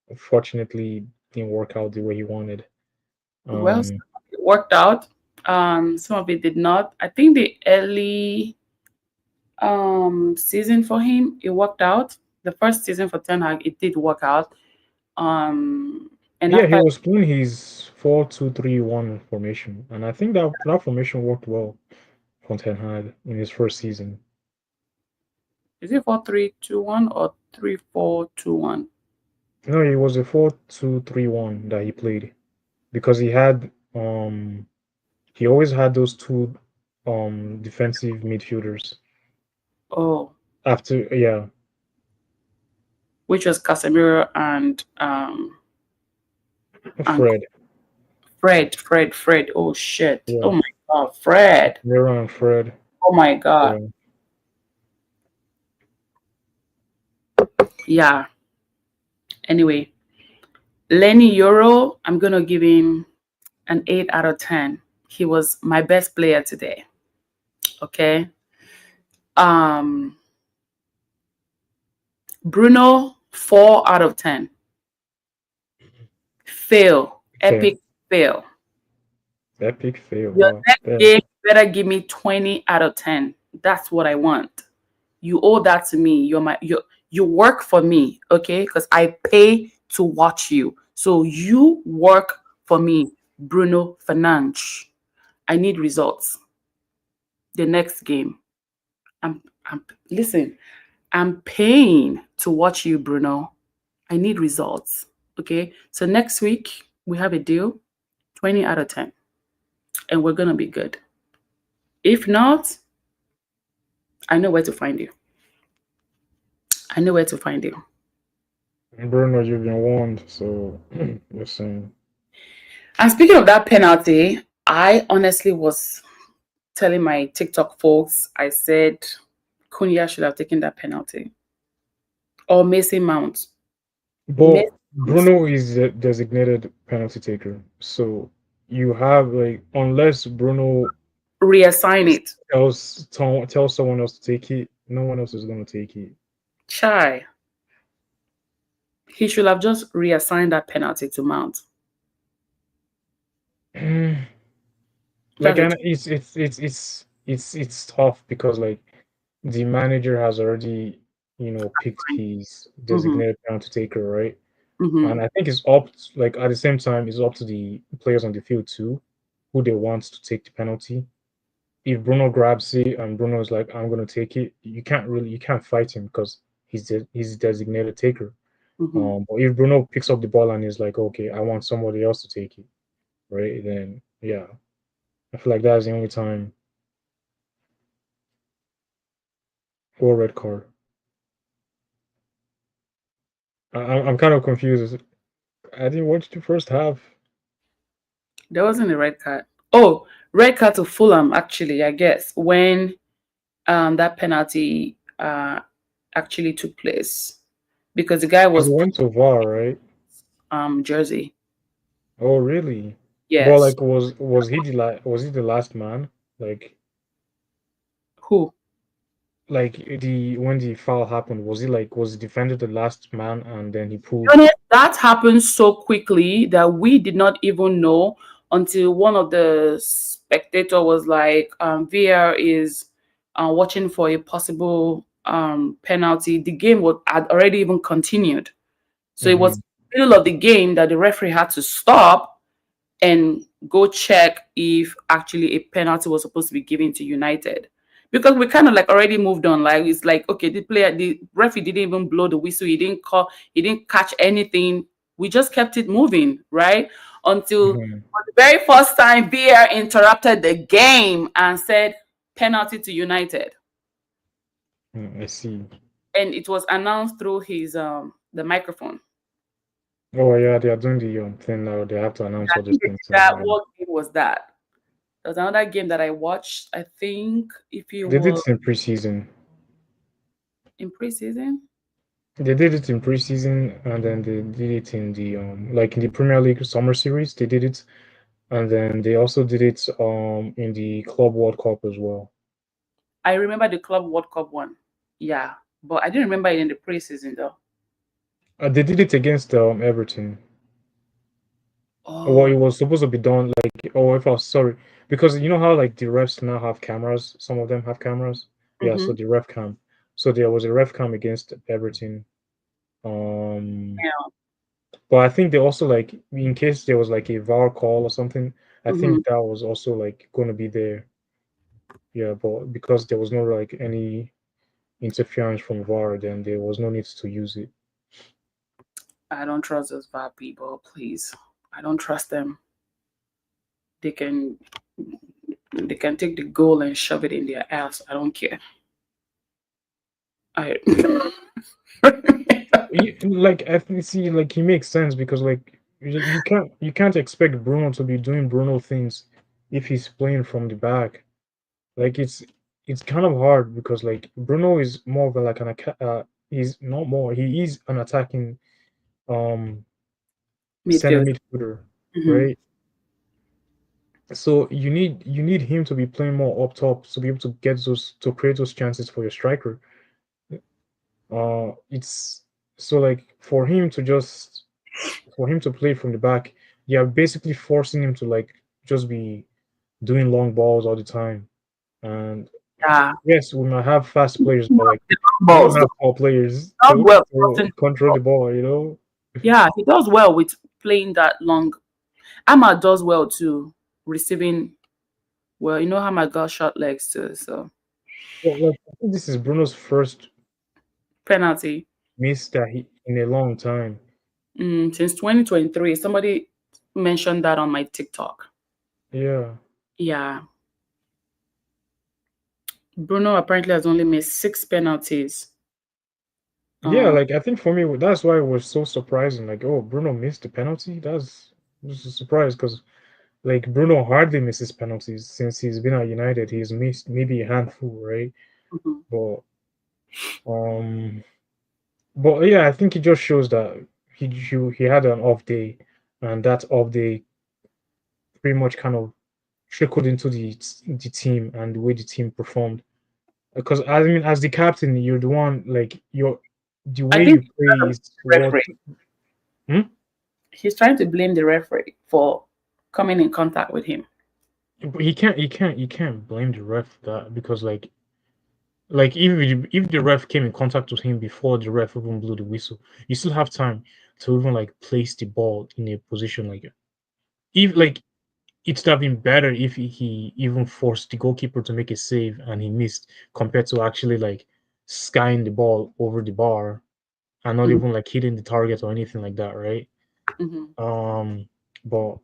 unfortunately, it didn't work out the way he wanted. Well, Um, it worked out. Some of it did not. I think the early season for him it worked out. The first season for Ten Hag it did work out. Um, and yeah, he after was playing his 4-2-3-1 formation, and I think that formation worked well for Ten Hag in his first season. is it 4-3-2-1 or 3-4-2-1? No, it was a 4-2-3-1 that he played because he always had those two defensive midfielders. Oh, After yeah, which was Casemiro and Fred. Fred. Oh shit. Oh Yeah, my god, Fred. Casemiro and Fred. Oh my god. Yeah. Yeah. Anyway, Lenny Euro, I'm gonna give him an 8 out of 10. He was my best player today. Okay. Um Bruno, 4 out of 10. Fail. Okay. Epic fail. Epic fail. Your Wow. next Yeah. game better give me 20 out of 10. That's what I want. You owe that to me. You work for me, okay? Because I pay to watch you. So you work for me, Bruno Fernandes. I need results. The next game. I'm listen, I'm paying to watch you, Bruno. I need results. Okay. So next week we have a deal, 20 out of 10. And we're gonna be good. If not, I know where to find you. I know where to find you. Bruno, you've been warned. So listen. And speaking of that penalty, I honestly was telling my TikTok folks, I said Cunha should have taken that penalty. Or Mason Mount. But Mason Mount. Bruno is a designated penalty taker. So you have unless Bruno Reassign it. tells someone else to take it, no one else is gonna take it. Chai. He should have just reassigned that penalty to Mount. Like, That's it. and it's tough because like the manager has already, picked his Mm-hmm. designated penalty taker, right? Mm-hmm. And I think it's up, like at the same time, it's up to the players on the field too, who they want to take the penalty. If Bruno grabs it and Bruno is like, "I'm gonna take it," you can't fight him because he's the designated taker. Mm-hmm. But if Bruno picks up the ball and is like, "Okay, I want somebody else to take it," right? Then yeah, I feel like that's the only time for a red card. I'm kind of confused. I didn't watch the first half. There wasn't a red card. Oh, red card to Fulham, actually, I guess, when that penalty actually took place because the guy Because was it went to VAR, right? jersey. Oh, really? But Yes. like, was he the last man? Like, Who? the when the foul happened, was the defender the last man, and then he You pulled. know, that happened so quickly that we did not even know until one of the spectator was like, VR is watching for a possible penalty. The game had already even continued. So it was Hmm. middle of the game that the referee had to stop and go check if actually a penalty was supposed to be given to United. Because we kind of like already moved on. Like it's like, okay, the referee didn't even blow the whistle, he didn't catch anything. We just kept it moving, right? Until Hmm. for the very first time VAR interrupted the game and said penalty to United. I see. And it was announced through his the microphone. Oh yeah, they are doing the thing now. They have to announce I all these think they things did now. that. Yeah. What game was that? There was another game that I watched. I think if it They did was it in preseason. in preseason. They did it in preseason, and then they did it in the like in the Premier League summer series. They did it, and then they also did it in the Club World Cup as well. I remember the Club World Cup one. Yeah, but I didn't remember it in the preseason though. They did it against Everton. Well, Oh, it was supposed to be done like, oh, if I was sorry, because you know how like the refs now have cameras. Some of them have cameras. Yeah, so mm-hmm. the ref cam. So there was a ref cam against Everton. Um, Yeah. but I think they also like in case there was like a VAR call or something. I Mm-hmm. think that was also like going to be there. Yeah, but because there was no like any interference from VAR, then there was no need to use it. I don't trust those bad people. Please, I don't trust them. They can they can take the goal and shove it in their ass. I don't care. I Like I think see like he makes sense because like you can't expect Bruno to be doing Bruno things if he's playing from the back. Like it's kind of hard because like Bruno is more of a, like he's not more he is an attacking um center midfield. midfielder, Mm-hmm. right? So you need him to be playing more up top to be able to get those to create those chances for your striker. It's so like for him to play from the back, you're basically forcing him to like just be doing long balls all the time. And Yeah, yes, we might have fast players, but like we don't balls. have tall players Does well to crossing the control ball. the ball. Yeah, he does well with playing that long. Ahmad does well too, receiving well. You know Ahmad got short legs too, so Well, like I think this is Bruno's first penalty. miss that he in a long time. Since 2023, somebody mentioned that on my TikTok. Yeah. Yeah, Bruno apparently has only missed six penalties. Yeah, Um, like I think for me that's why it was so surprising. Like, oh, Bruno missed the penalty. That's just a surprise because like Bruno hardly misses penalties since he's been at United. He's missed maybe a handful, right? mhm. But um, but yeah, I think it just shows that he had an off day, and that off day pretty much kind of trickled into the team and the way the team performed. Because I mean, as the captain, you're the one like the I way think you play is the what. referee. Hmm? He's trying to blame the referee for coming in contact with him. but he can't blame the ref for that because like if the ref came in contact with him before the ref even blew the whistle, you still have time to even like place the ball in a position like if like it'd have been better if he even forced the goalkeeper to make a save and he missed compared to actually like skying the ball over the bar and not Mhm, even like hitting the target or anything like that, right? mhm. But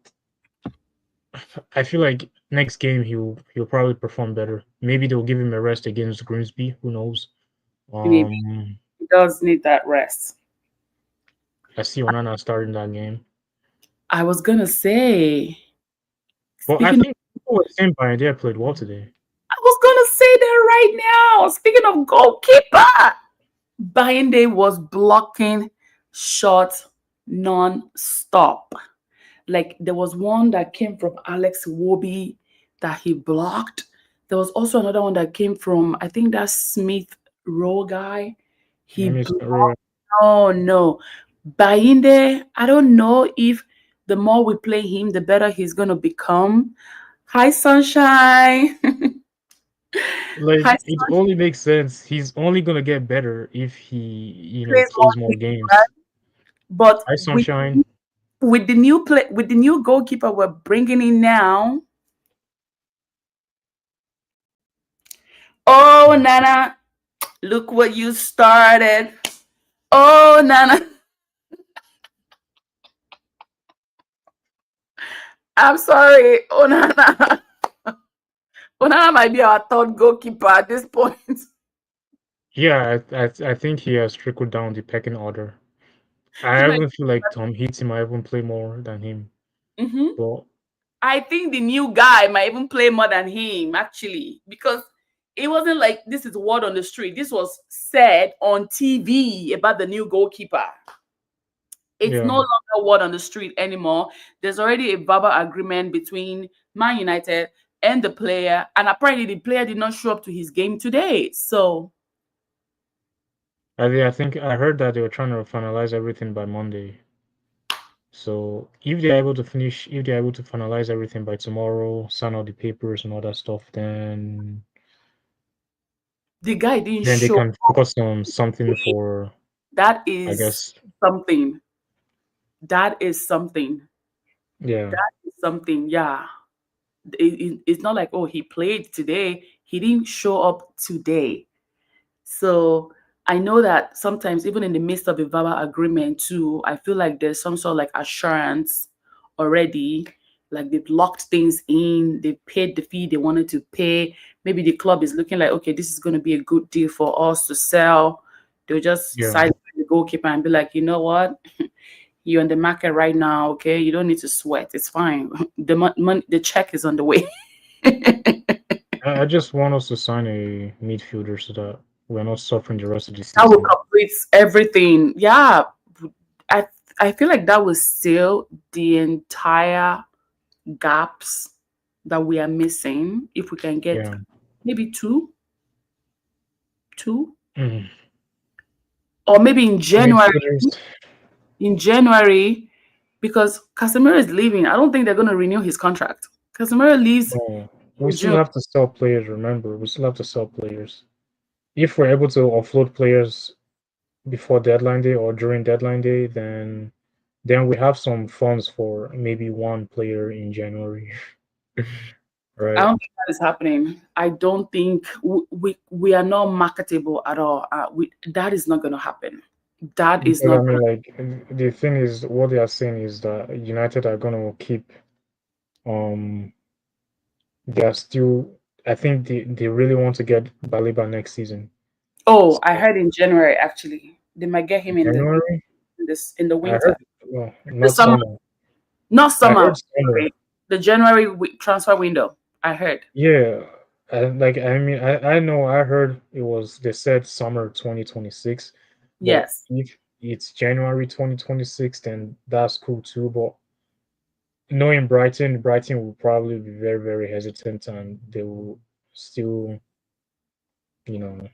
I feel like next game he'll probably perform better. Maybe they'll give him a rest against Grimsby. Who knows? Maybe Um, he does need that rest. I see Onana starting that game, I was gonna say, but I speaking of, think people were saying Bayern played well today. I was gonna say that right now. Speaking of goalkeeper, Binde was blocking shots non-stop. Like there was one that came from Alex Wobi that he blocked. There was also another one that came from I think that Smith Rowe guy. He I mean, blocked. Oh no. Bainde, I don't know if the more we play him, the better he's gonna become. Hi Sunshine. like Hi it Sunshine only makes sense. He's only gonna get better if he, plays more plays more games, right? games. But Hi, Sunshine. with the new goalkeeper we're bringing in now. Oh Nana, look what you started. Oh, Nana. I'm sorry. Oh, Nana. Oh, Nana might be our third goalkeeper at this point. Yeah, I think he has trickled down the pecking order. He I might. even feel like Tom Heaton might even play more than him. Mhm. But I think the new guy might even play more than him, actually, because it wasn't like this is word on the street. This was said on TV about the new goalkeeper. It's no yeah, longer word on the street anymore. There's already a verbal agreement between Man United and the player, and apparently the player did not show up to his game today. So I think I heard that they were trying to finalize everything by Monday. So if they're able to finalize everything by tomorrow, sign all the papers and all that stuff, the guy didn't then they show. can focus on something for, That I is guess, something. That is something. yeah. That is something. Yeah. It's not like, oh, he played today. He didn't show up today. So I know that sometimes, even in the midst of a verbal agreement, too, I feel like there's some sort of like assurance already. Like they've locked things in, they've paid the fee they wanted to pay. Maybe the club is looking like, okay, this is going to be a good deal for us to sell. They'll just Yeah, side the goalkeeper and be like, you know what? You're on the market right now, okay? You don't need to sweat. It's fine. The check is on the way. I just want us to sign a midfielder so that we're not suffering the rest of the That will season. complete everything. Yeah, I I feel like that will seal the entire gaps that we are missing. If we can get Yeah. maybe two, Mm. or maybe in January. Midfielders. In January, because Casemiro is leaving. I don't think they're going to renew his contract. Casemiro leaves No, we in still June. have to sell players. Remember, we still have to sell players. If we're able to offload players before deadline day or during deadline day, then we have some funds for maybe one player in January, I right? don't think that is happening. I don't think we are not marketable at all. That is not going to happen. That is Because I not mean, going like the thing is, what they are saying is that United are gonna keep. Um, they are still. I think they really want to get Baliba next season. Oh, I So heard in January actually. They might get him in January, the I heard. winter. Well, The not summer, summer. not I summer. heard summer. Sorry. The January transfer window. I heard. Yeah, like I mean, I know I heard it was they said summer 2026, but Yes. if it's January 2026, then that's cool too. But knowing Brighton will probably be very hesitant and they will still, you know.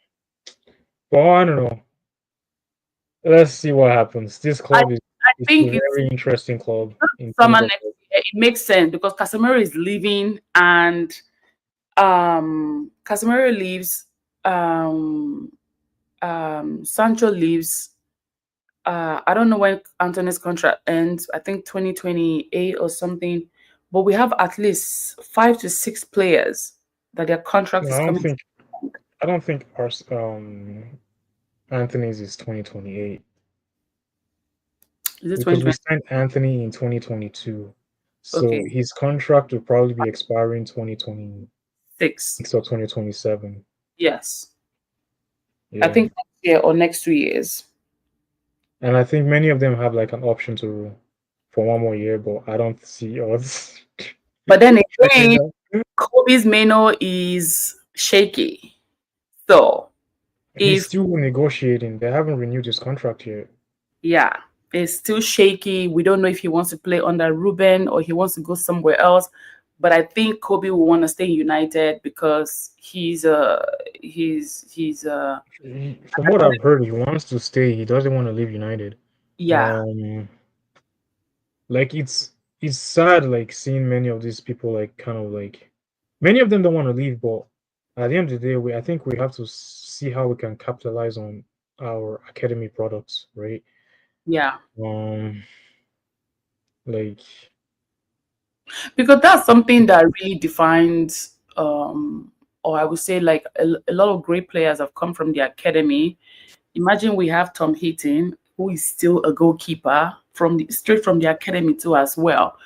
Well, I don't know. Let's see what happens. This I club is I it's a think it's very interesting club in summer terms of next like, year. it makes sense because Casemiro is leaving, and Casemiro leaves, um, Sancho leaves. I don't know when Anthony's contract ends. I think 2028 or something. But we have at least 5 to 6 players that their contract No, is coming to I don't think our Anthony's is 2028 is it because we 2026? signed Anthony in 2022. So his contract will probably be expiring 2026 or 2027. Yes. I Yeah. think next year or next 2 years. And I think many of them have like an option to for one more year, but I don't see us But then checking again, that. Kobe's Mano is shaky. So He's if still negotiating. They haven't renewed his contract yet. yeah, it's still shaky. We don't know if he wants to play under Ruben or he wants to go somewhere else. But I think Kobe will want to stay in United because he's From what I've heard, he wants to stay. He doesn't want to leave United. yeah, Um, like it's sad like seeing many of these people like kind of like many of them don't want to leave, but at the end of the day, I think we have to see how we can capitalize on our academy products, right? yeah. Um, like Because that's something that really defines or I would say like a lot of great players have come from the academy. Imagine we have Tom Heaton, who is still a goalkeeper from straight from the academy too as well.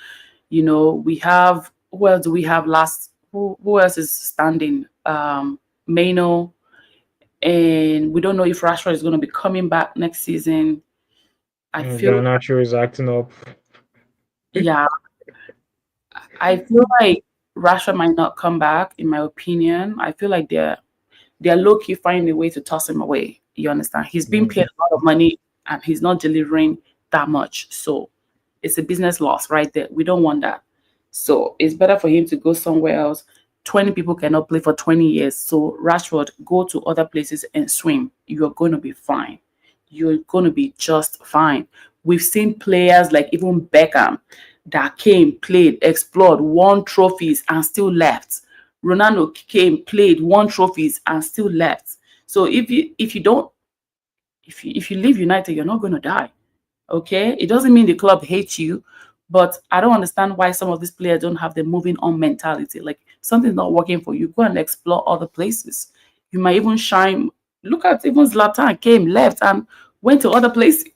You know, we have who else do we have last? Who else is standing? Mano, and we don't know if Rashford is going to be coming back next season. I feel, Garnacho is acting up. yeah, I feel like Rashford might not come back. In my opinion, I feel like they're low key finding a way to toss him away. You understand? He's been Mm. paid a lot of money and he's not delivering that much. So it's a business loss right there. We don't want that. So it's better for him to go somewhere else. 20 people cannot play for 20 years. So Rashford, go to other places and swim. You're going to be fine. You're going to be just fine. We've seen players like even Beckham that came, played, explored, won trophies, and still left. Ronaldo came, played, won trophies, and still left. So if you don't if you leave United, you're not going to die. Okay, it doesn't mean the club hates you, but I don't understand why some of these players don't have the moving on mentality. Like something's not working for you, go and explore other places. You might even shine. Look at even Zlatan came, left, and went to other places.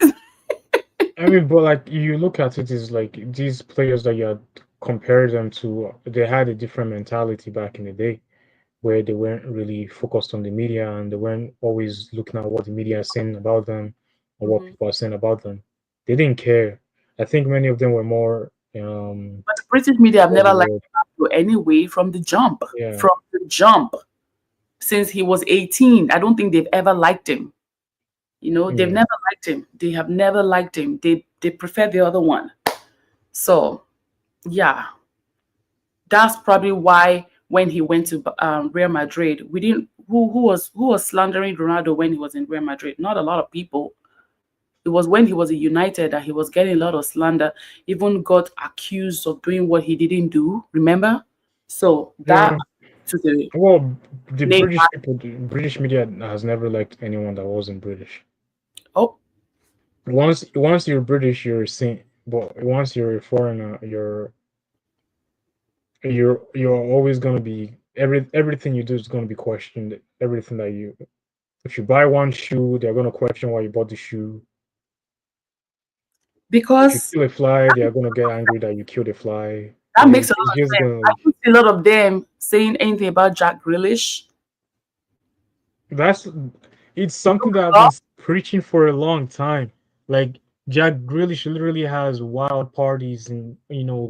I mean, but like you look at it, is like these players that you had compared them to, they had a different mentality back in the day, where they weren't really focused on the media and they weren't always looking at what the media is saying about them or what Mhm. people are saying about them. They didn't care. I think many of them were more But the British media have what's never the liked word? Ronaldo anyway from the jump. Yeah, From the jump, since he was 18, I don't think they've ever liked him. You know, they've yeah. never liked him. They have never liked him. They prefer the other one. So yeah, that's probably why when he went to Real Madrid, we didn't. Who was slandering Ronaldo when he was in Real Madrid? Not a lot of people. It was when he was in United that he was getting a lot of slander. Even got accused of doing what he didn't do. Remember? So that Yeah. to the Well, the name. British people, the British media has never liked anyone that wasn't British. Oh, Once you're British, you're a saint. But once you're a foreigner, you're always gonna be everything you do is gonna be questioned. Everything that you if you buy one shoe, they're gonna question why you bought the shoe. If you because kill a fly, they're gonna get angry that you killed a fly. that makes a It's lot of just sense. gonna I like don't see a lot of them saying anything about Jack Grealish. that's it's something that I've been preaching for a long time. Like Jack Grealish literally has wild parties and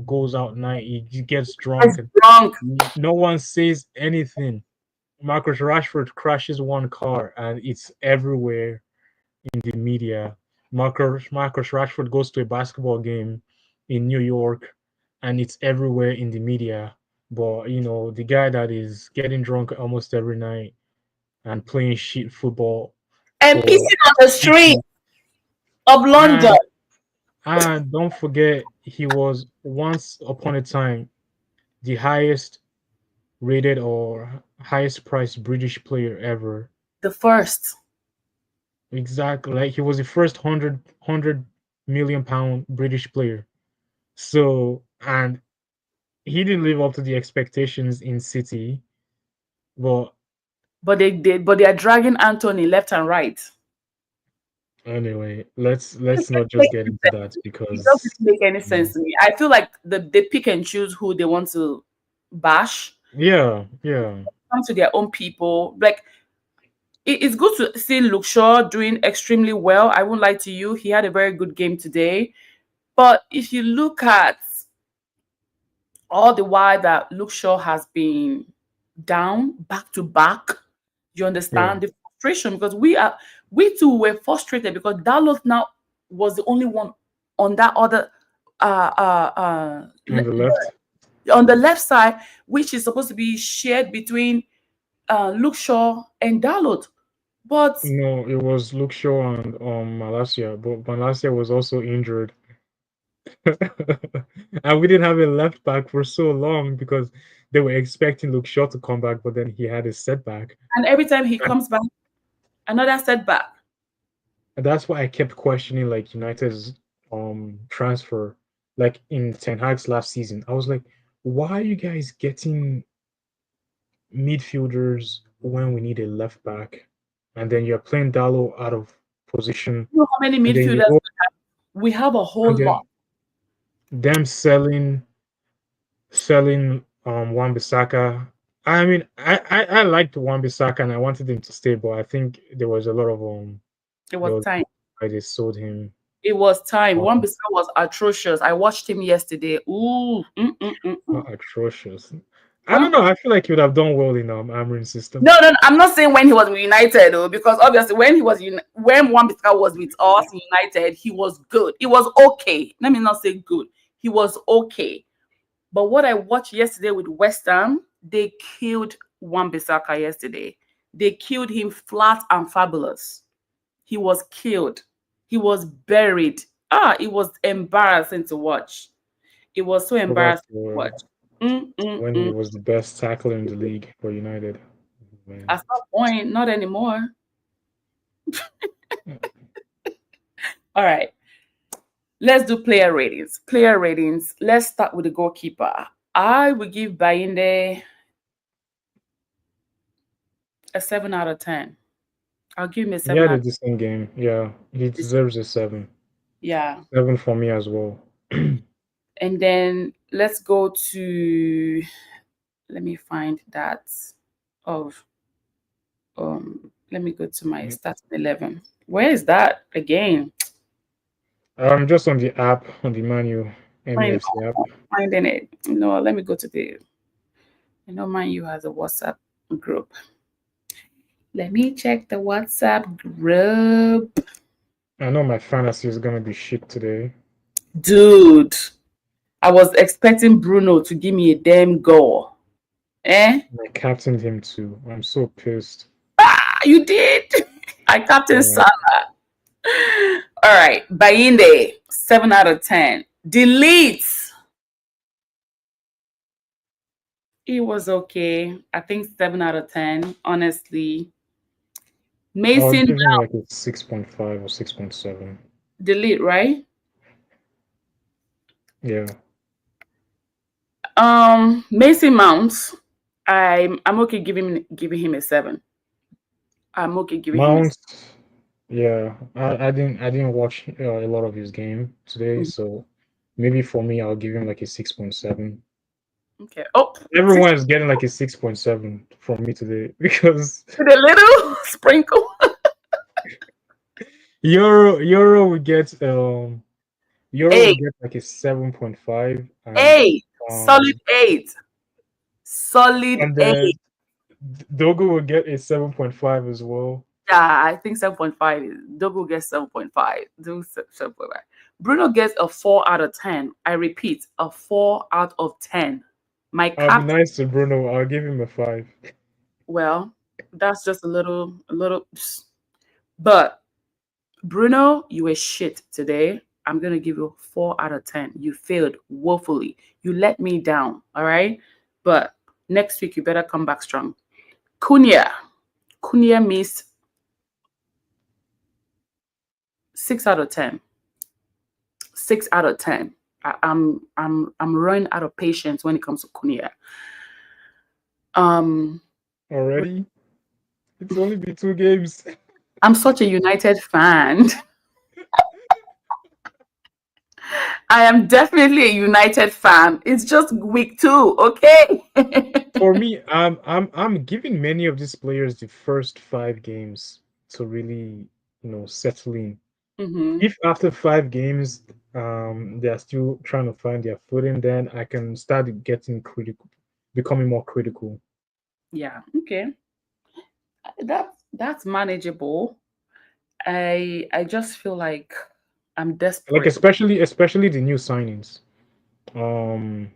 goes out night. He gets He's drunk and drunk. no one says anything. Marcus Rashford crashes one car and it's everywhere in the media. Marcus Rashford goes to a basketball game in New York and it's everywhere in the media. But the guy that is getting drunk almost every night and playing shit football And for pissing on the street City. of London. And don't forget, he was once upon a time the highest rated or highest priced British player ever. The first. Exactly, like he was the first £100 million British player. So, and he didn't live up to the expectations in City. But But they are dragging Anthony left and right. anyway, let's It not doesn't just get make into any that sense. It because doesn't make any yeah, sense to me. I feel like they pick and choose who they want to bash. yeah, yeah. Come to their own people. Like it's good to see Luke Shaw doing extremely well. I won't lie to you. He had a very good game today. But if you look at all the while that Luke Shaw has been down back to back, you Yeah. understand the frustration because we too were frustrated because Dalot now was the only one on that other On the left. on the left side, which is supposed to be shared between Luke Shaw and Dalot. But No, it was Luke Shaw and Malasia, but Malasia was also injured. And we didn't have a left back for so long because they were expecting Luke Shaw to come back, but then he had a setback. and every time he comes back, another setback. And that's why I kept questioning like United's transfer, like in Ten Hag's last season. I was like, why are you guys getting midfielders when we need a left back? And then you're playing Dallo out of position, You know how many and then you midfielders go we have a whole and lot. then them selling Wan-Bissaka. I mean, I liked Wan-Bissaka and I wanted him to stay, but I think there was a lot of It there was was time. why they sold him. It was time. One Um, Bissau was atrocious. I watched him yesterday. Ooh, atrocious. I don't mm. know. I feel like he would have done well in Amarin's system. No, no, no, I'm not saying when he was with United though, because obviously when Wan Bissau was with us in United, he was good. He was okay. Let me not say good. He was okay. But what I watched yesterday with West Ham, they killed Wan Bissaka yesterday. They killed him flat and fabulous. He was killed. He was buried. It was embarrassing to watch. It was so Go back embarrassing to to watch. Mm, mm, when he mm. was the best tackler in the league for United. Man. At some point, not anymore. All right. Let's do player ratings. Player ratings. Let's start with the goalkeeper. I would give Bayinde a 7 out of 10. I'll give him a He 7 had a out decent game. Yeah, he of 10. deserves a seven. Yeah. Seven for me as well. And then let's go to, let me find that of, let me go to my starting 11. Where is that again? Just on the app, on the Manu Fine, MEFC app. finding it. No, let me go to Man U has a WhatsApp group. Let me check the WhatsApp group. I know my fantasy is gonna be shit today. Dude, I was expecting Bruno to give me a damn goal. Eh? I captained him too. I'm so pissed. You did? I captain Yeah. Salah. All right. Bayinde, 7 out of 10. Delete. It was okay. I think 7 out of 10, honestly. I'll Mason give him Mount, like a 6.5 or 6.7. delete, right? Yeah. Mason Mounts, I'm okay giving him a 7. I'm okay giving him a Mount, yeah. I didn't watch a lot of his game today, 7. so maybe for me I'll give him like a 6.7. Okay. Oh, six Everyone is getting like a 6.7 from me today because with a little sprinkle. Euro will get Euro will 8. get like a 7.5 Eight. Solid um 8. Solid and 8. then Dogo will get a 7.5 as well. Yeah, I think 7.5. Dogo gets 7.5. Do 7.5. Bruno gets a 4 out of 10. I repeat, a 4 out of 10. My I'll be captain, nice to Bruno. I'll give him a 5. well, that's just a little, but Bruno, you were shit today. I'm going to give you 4 out of 10. You failed woefully. You let me down. All right. But next week, you better come back strong. Cunha. Cunha missed 6 out of 10. 6 out of 10. I'm running out of patience when it comes to Cunha. Um, Already? It's only been 2 games. I'm such a United fan. I am definitely a United fan. It's just week 2, okay? For me, I'm giving many of these players the first 5 games to really, settle in. hmm If after 5 games, they are still trying to find their footing, then I can start getting critical, becoming more critical. Yeah, okay. That's manageable. I just feel like I'm Like desperate. especially the new signings. Um,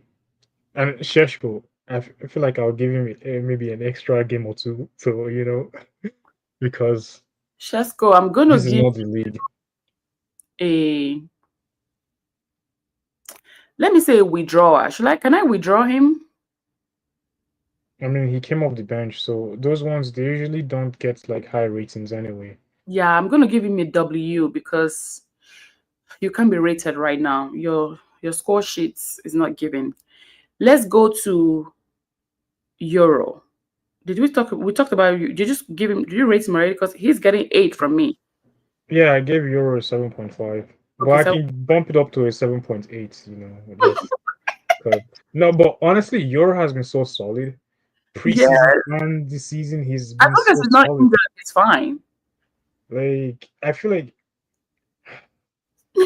and Sheshko, I feel like I'll give him maybe an extra game or two. So because Shesko, I'm gonna this is give not the league. a let me say a withdrawal. Can I withdraw him? I mean, he came off the bench, so those ones they usually don't get like high ratings anyway. Yeah, I'm gonna give him a W because you can't be rated right now. Your score sheets is not given. Let's go to Euro. We talked about you? Did you just give him? Did you rate him already? Because he's getting 8 from me. Yeah, I gave Euro a 7.5, but Okay, I so can bump it up to a 7.8. That's good. No, but honestly, Euro has been so solid yeah, preseason and this season. He's as been long as so he's not solid. injured, it's fine. Like I feel like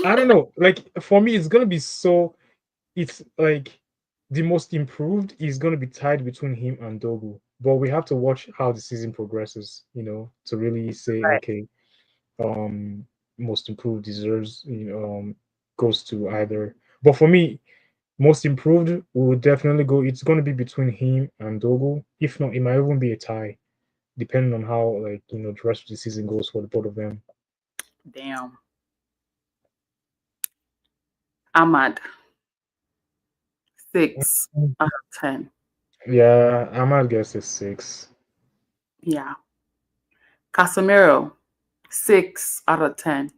I don't know. Like for me, it's gonna be so. It's like the most improved is gonna be tied between him and Dogu. But we have to watch how the season progresses. To really say Right. okay, um, most improved deserves goes to either. But for me, most improved will definitely go. It's gonna be between him and Dogu. If not, it might even be a tie, depending on how the rest of the season goes for the both of them. Damn. Ahmad, 6 out of 10. Yeah, I might guess a 6. Yeah. Casemiro, 6 out of 10.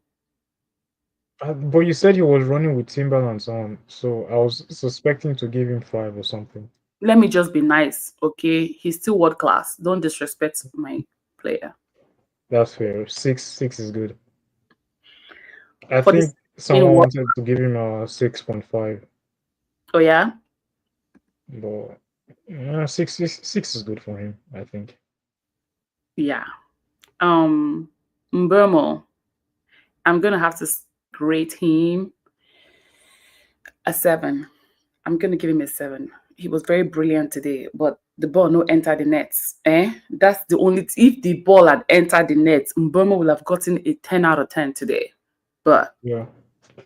But you said he was running with Timberlands on, so I was suspecting to give him 5 or something. Let me just be nice, okay? He's still world class. Don't disrespect my player. That's fair. Six is good. I For this think in someone what? wanted to give him a 6.5, Oh yeah, but six is good for him. I think. yeah. Mbermo, I'm gonna have to rate him a 7. I'm gonna give him a 7. He was very brilliant today, but the ball no enter the nets. That's the only. If the ball had entered the net, Mbermo will have gotten a 10 out of 10 today. But Yeah,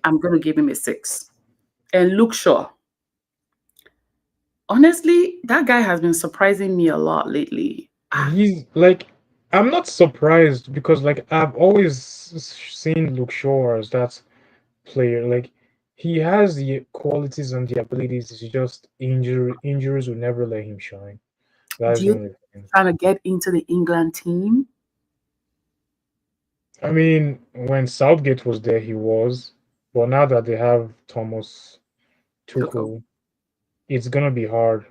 I'm gonna give him a 6. And Luke Shaw, honestly, that guy has been surprising me a lot lately. he's like. I'm not surprised because I've always seen Luke Shaw as that player. Like he has the qualities and the abilities. It's just injuries will never let him shine. Do That's the you only thing. trying to get into the England team? I mean, when Southgate was there, he was, but now that they have Thomas Tuchel. Tuchel, it's gonna be hard.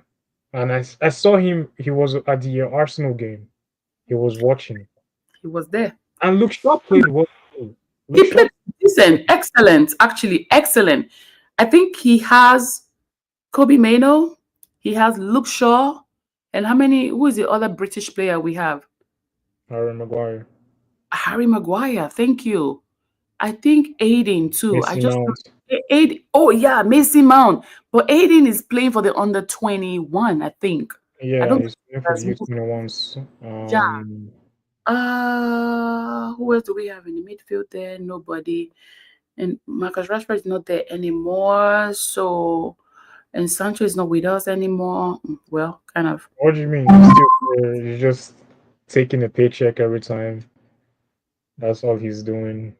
And I saw him. He was at the Arsenal game. He was watching, He was there. and Luke Shaw played well too. Luke He Shaw, played decent, excellent, actually excellent. I think he has Kobe Mano, he has Luke Shaw, and how many? Who is the other British player we have? Harry Maguire, Harry Maguire. Thank you. I think Aiden too. I Messi just Mount. Aiden. Oh yeah, Mason Mount. But Aiden is playing for the under 21. I think. I Yeah, don't think he's playing he for the has moved. U21s. Yeah. Who else do we have in the midfield there? Nobody. And Marcus Rashford is not there anymore. So, and Sancho is not with us anymore. Well, kind of. What do you mean? He's still there. He's just taking a paycheck every time. That's all he's doing.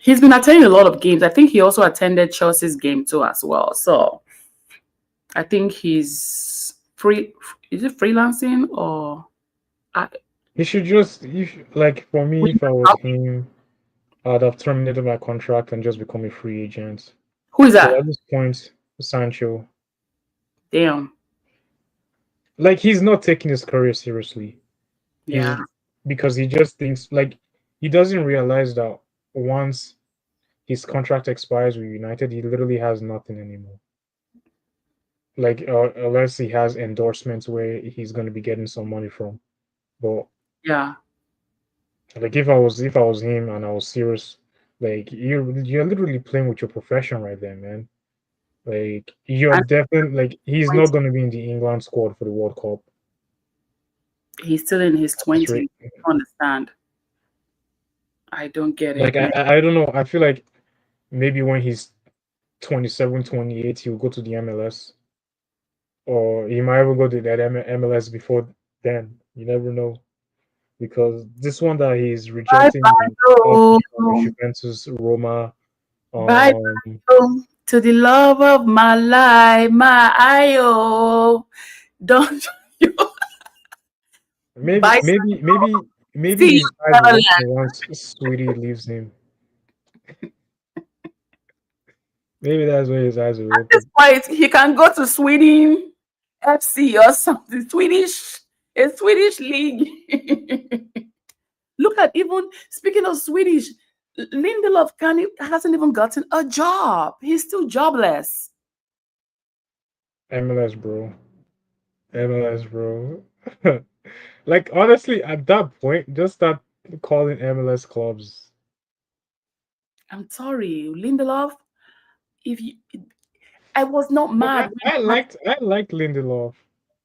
He's been attending a lot of games. I think he also attended Chelsea's game too as well. So I think he's free. Is it freelancing or I, He should just, like for me, if I was him, I'd have terminated my contract and just become a free agent. who is Because that? at this point, Sancho, Damn. like he's not taking his career seriously. He's Yeah. because he just thinks like he doesn't realize that once his contract expires with United, he literally has nothing anymore. Like unless he has endorsements where he's going to be getting some money from. But Yeah. like if I was him and I was serious, like you're literally playing with your profession right there, man. Like you're And definitely like he's not going to be in the England squad for the World Cup. he's still in his That's 20s. right. I don't understand. I don't get Like it, man. I don't know. I feel like maybe when he's 27, 28, he'll go to the MLS, or he might even go to that MLS before then. You never know because this one that he's Bye rejecting bye, the oh. offer from Juventus, Roma, Bye um, bye, oh. To the love of my life, my IO. Don't you maybe bye. maybe maybe maybe See you, his eyes will Netherlands. open once Sweetie leaves him. Maybe that's where his eyes will At this open. point, he can go to Sweden FC or something. A Swedish league. Look at even speaking of Swedish, Lindelof hasn't even gotten a job. He's still jobless. MLS, bro. MLS, bro. Like honestly, at that point, just start calling MLS clubs. I'm sorry, Lindelof. If you, I was not No, mad when I liked Lindelof.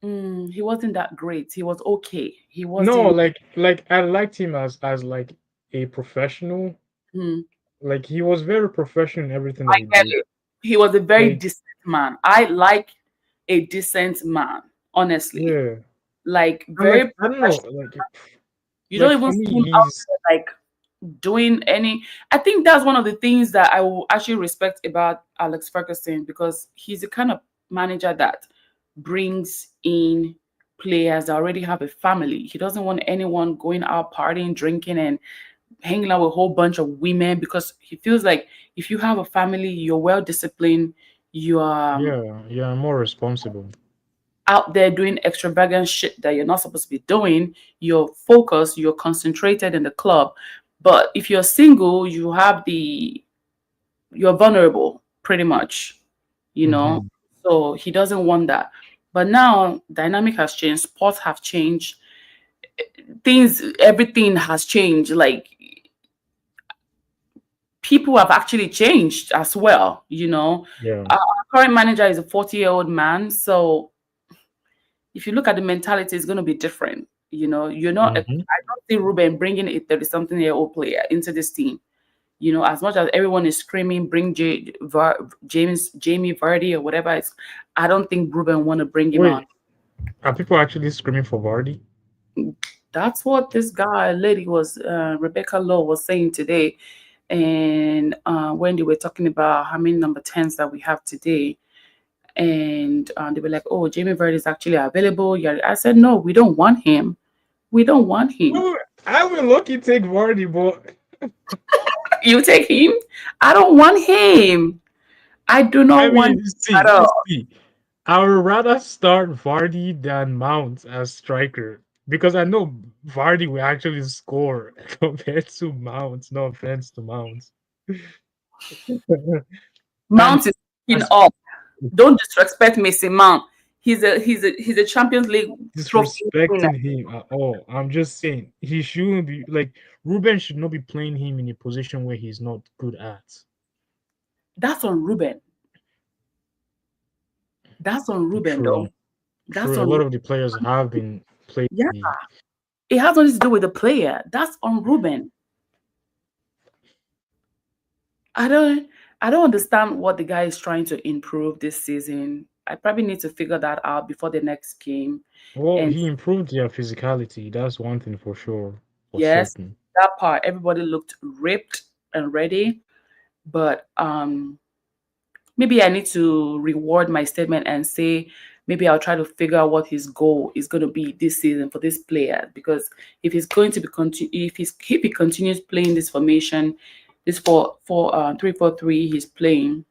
he wasn't that great. He was okay. He No, wasn't. like I liked him as like a professional. mm, Like he was very professional in everything I that he get did. it. He was a very Like decent man. I like a decent man, honestly. yeah, Like and like very I don't know, professional. You don't like even for see me, him out he's there like doing any. I think that's one of the things that I will actually respect about Alex Ferguson because he's the kind of manager that brings in players that already have a family. He doesn't want anyone going out partying, drinking, and hanging out with a whole bunch of women because he feels like if you have a family, you're well disciplined, you are yeah more responsible. out there doing extravagant shit that you're not supposed to be doing, you're focused, you're concentrated in the club. But if you're single, you're vulnerable pretty much, you know. Hmm. So he doesn't want that. But now dynamic has changed, sports have changed, everything has changed. Like people have actually changed as well, you know. Yeah. Our current manager is a 40-year-old man, so if you look at the mentality, it's going to be different. You know, I Hmm. don't see Ruben bringing a 30-something-year-old player into this team. You know, as much as everyone is screaming, bring Jamie Vardy or whatever, I don't think Ruben want to bring him on. Wait, are people actually screaming for Vardy? That's what this lady was, Rebecca Lowe was saying today. And when they were talking about how many number 10s that we have today, and they were like, "Oh, Jamie Vardy is actually available." Yeah, I said, "No, we don't want him. We don't want him. Oh, I will lucky take Vardy, but You take him. I don't want him. I do I not want mean, him at all." see, I would rather start Vardy than Mount as striker because I know Vardy will actually score compared to Mount. No offense to Mount. And Mount is picking as up. Don't disrespect Mason Mount. He's a Champions League trophy winner. disrespecting him at all, I'm just saying he shouldn't be like Ruben should not be playing him in a position where he's not good at. That's on Ruben. That's on Ruben, True, though. That's true. A on lot of the players have been played. yeah. It has nothing to do with the player. That's on Ruben. I don't I don't understand what the guy is trying to improve this season. I probably need to figure that out before the next game. Well, And he improved their physicality. That's one thing for sure, for yes, certain. that part everybody looked ripped and ready. But maybe I need to reward my statement and say maybe I'll try to figure out what his goal is going to be this season for this player. Because if he's going to be if he continues playing this formation, this 3-4-3 he's playing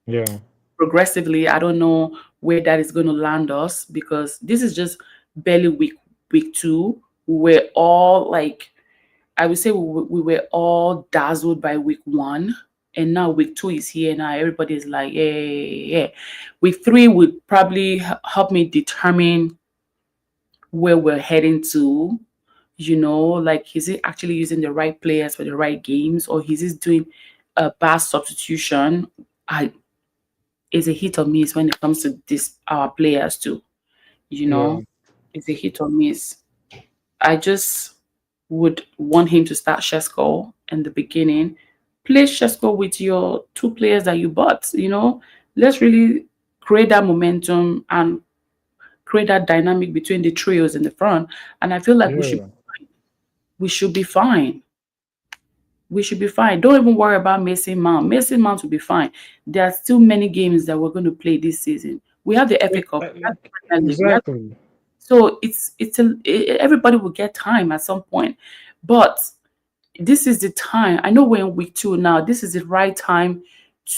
Yeah. progressively, I don't know where that is going to land us, because this is just barely week two. We were all like, I would say we were all dazzled by week one, and now week two is here. Now everybody is like, yeah, yeah, yeah, yeah. Week three would probably help me determine where we're heading to. Like, is he actually using the right players for the right games, or is he doing a bad substitution? I Is a hit or miss when it comes to this our players too. You Yeah. know, it's a hit or miss. I just would want him to start Shesko in the beginning. Play Shesko with your two players that you bought. Let's really create that momentum and create that dynamic between the trios in the front. And I feel like Yeah. we should be fine. We should be fine. Don't even worry about Mason Mount. Mason Mount will be fine. There are still many games that we're going to play this season. We have the FA Cup, we have the Premier League, Exactly. so everybody will get time at some point. But this is the time. I know we're in week two now. This is the right time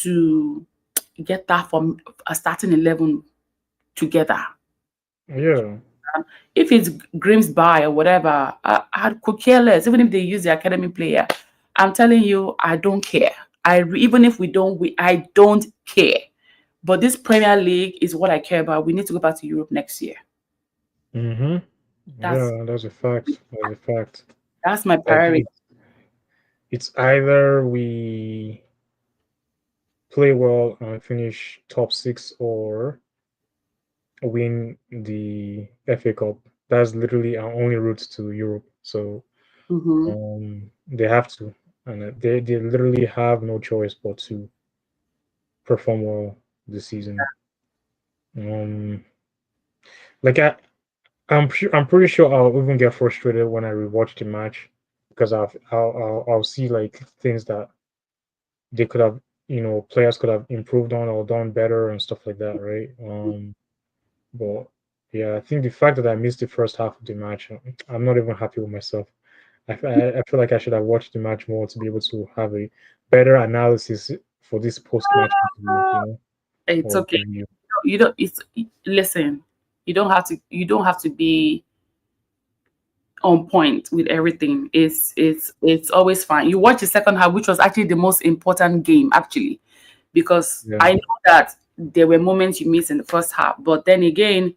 to get that from a starting 11 together. Yeah. If it's Grimsby or whatever, I could care less. Even if they use the academy player, I'm telling you, I don't care. Even if I don't care. But this Premier League is what I care about. We need to go back to Europe next year. Mm-hmm. That's Yeah, that's a fact. That's a fact. that's my Like priority. it's either we play well and finish top six or win the FA Cup. That's literally our only route to Europe. So Hmm. they have to, and they literally have no choice but to perform well this season. Um, like I'm pretty sure I'll even get frustrated when I rewatch the match because I'll see like things that they could have, players could have improved on or done better and stuff like that, right? But yeah, I think the fact that I missed the first half of the match, I'm not even happy with myself. I feel like I should have watched the match more to be able to have a better analysis for this post-match interview, It's or okay. review. You don't. Listen. You don't have to. You don't have to be on point with everything. It's always fine. You watch the second half, which was actually the most important game, actually, because Yeah, I know that there were moments you missed in the first half, but then again,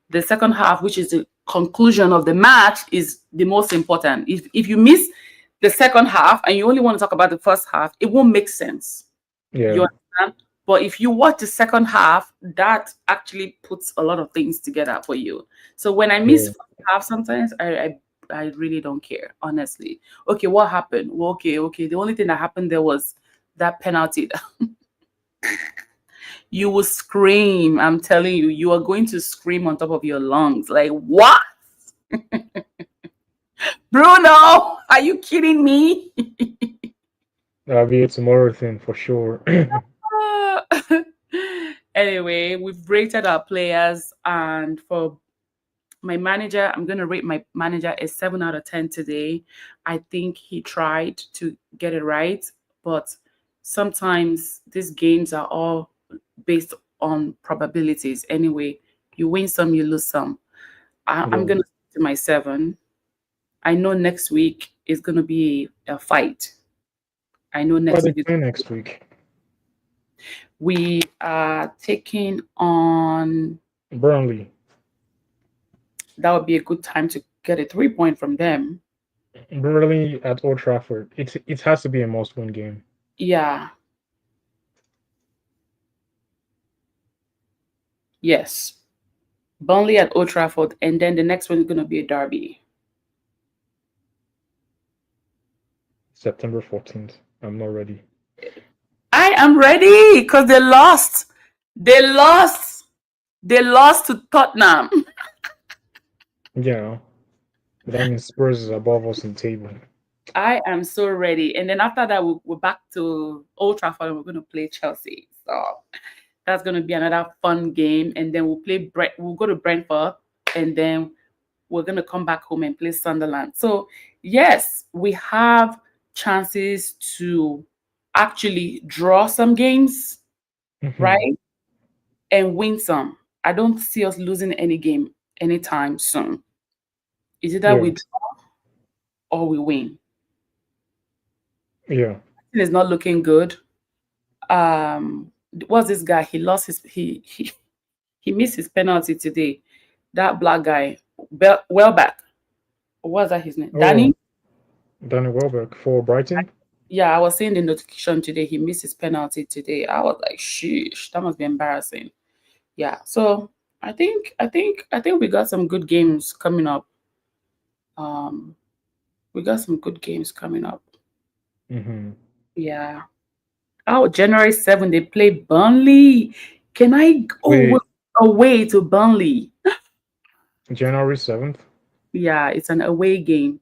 the second half, which is the conclusion of the match, is the most important. If you miss the second half and you only want to talk about the first half, it won't make sense. You yeah, understand? But if you watch the second half, that actually puts a lot of things together for you. So when I miss yeah. first half, sometimes I really don't care, honestly. Okay, what happened? Well, okay. The only thing that happened there was that penalty. You will scream. I'm telling you, you are going to scream on top of your lungs. Like, what? Bruno, are you kidding me? That'll be a tomorrow thing for sure. Anyway, we've rated our players, and for my manager, I'm going to rate my manager a 7 out of 10 today. I think he tried to get it right, but sometimes these games are all based on probabilities. Anyway, you win some, you lose some. I'm Yeah. going to stick to my 7. I know next week is going to be a fight. I know What are next they week playing next week? we are taking on. Burnley. That would be a good time to get a 3 point from them. Burnley at Old Trafford. It has to be a must-win game. Yeah, yes. Burnley at Old Trafford, and then the next one is going to be a derby. September 14th. I'm not ready. I am ready because they lost. They lost. They lost to Tottenham. Yeah, but that means Spurs is above us in the table. I am so ready. And then after that, we're back to Old Trafford and we're going to play Chelsea. So that's going to be another fun game. And then we'll go to Brentford and then we're going to come back home and play Sunderland. So, yes, we have chances to actually draw some games, Hmm. right? And win some. I don't see us losing any game anytime soon. It's either we Yeah, draw or we win. yeah. It's not looking good. What's this guy? He lost his he missed his penalty today. That black guy, Welbeck. What's that his name? Oh, Danny? Danny Welbeck for Brighton. Yeah, I was seeing the notification today. He missed his penalty today. I was like, sheesh, that must be embarrassing. Yeah. So I think we got some good games coming up. Um, we got some good games coming up. Hmm. Yeah. Oh, January 7th, they play Burnley. Can I go Wait, away to Burnley? January 7th. Yeah, it's an away game.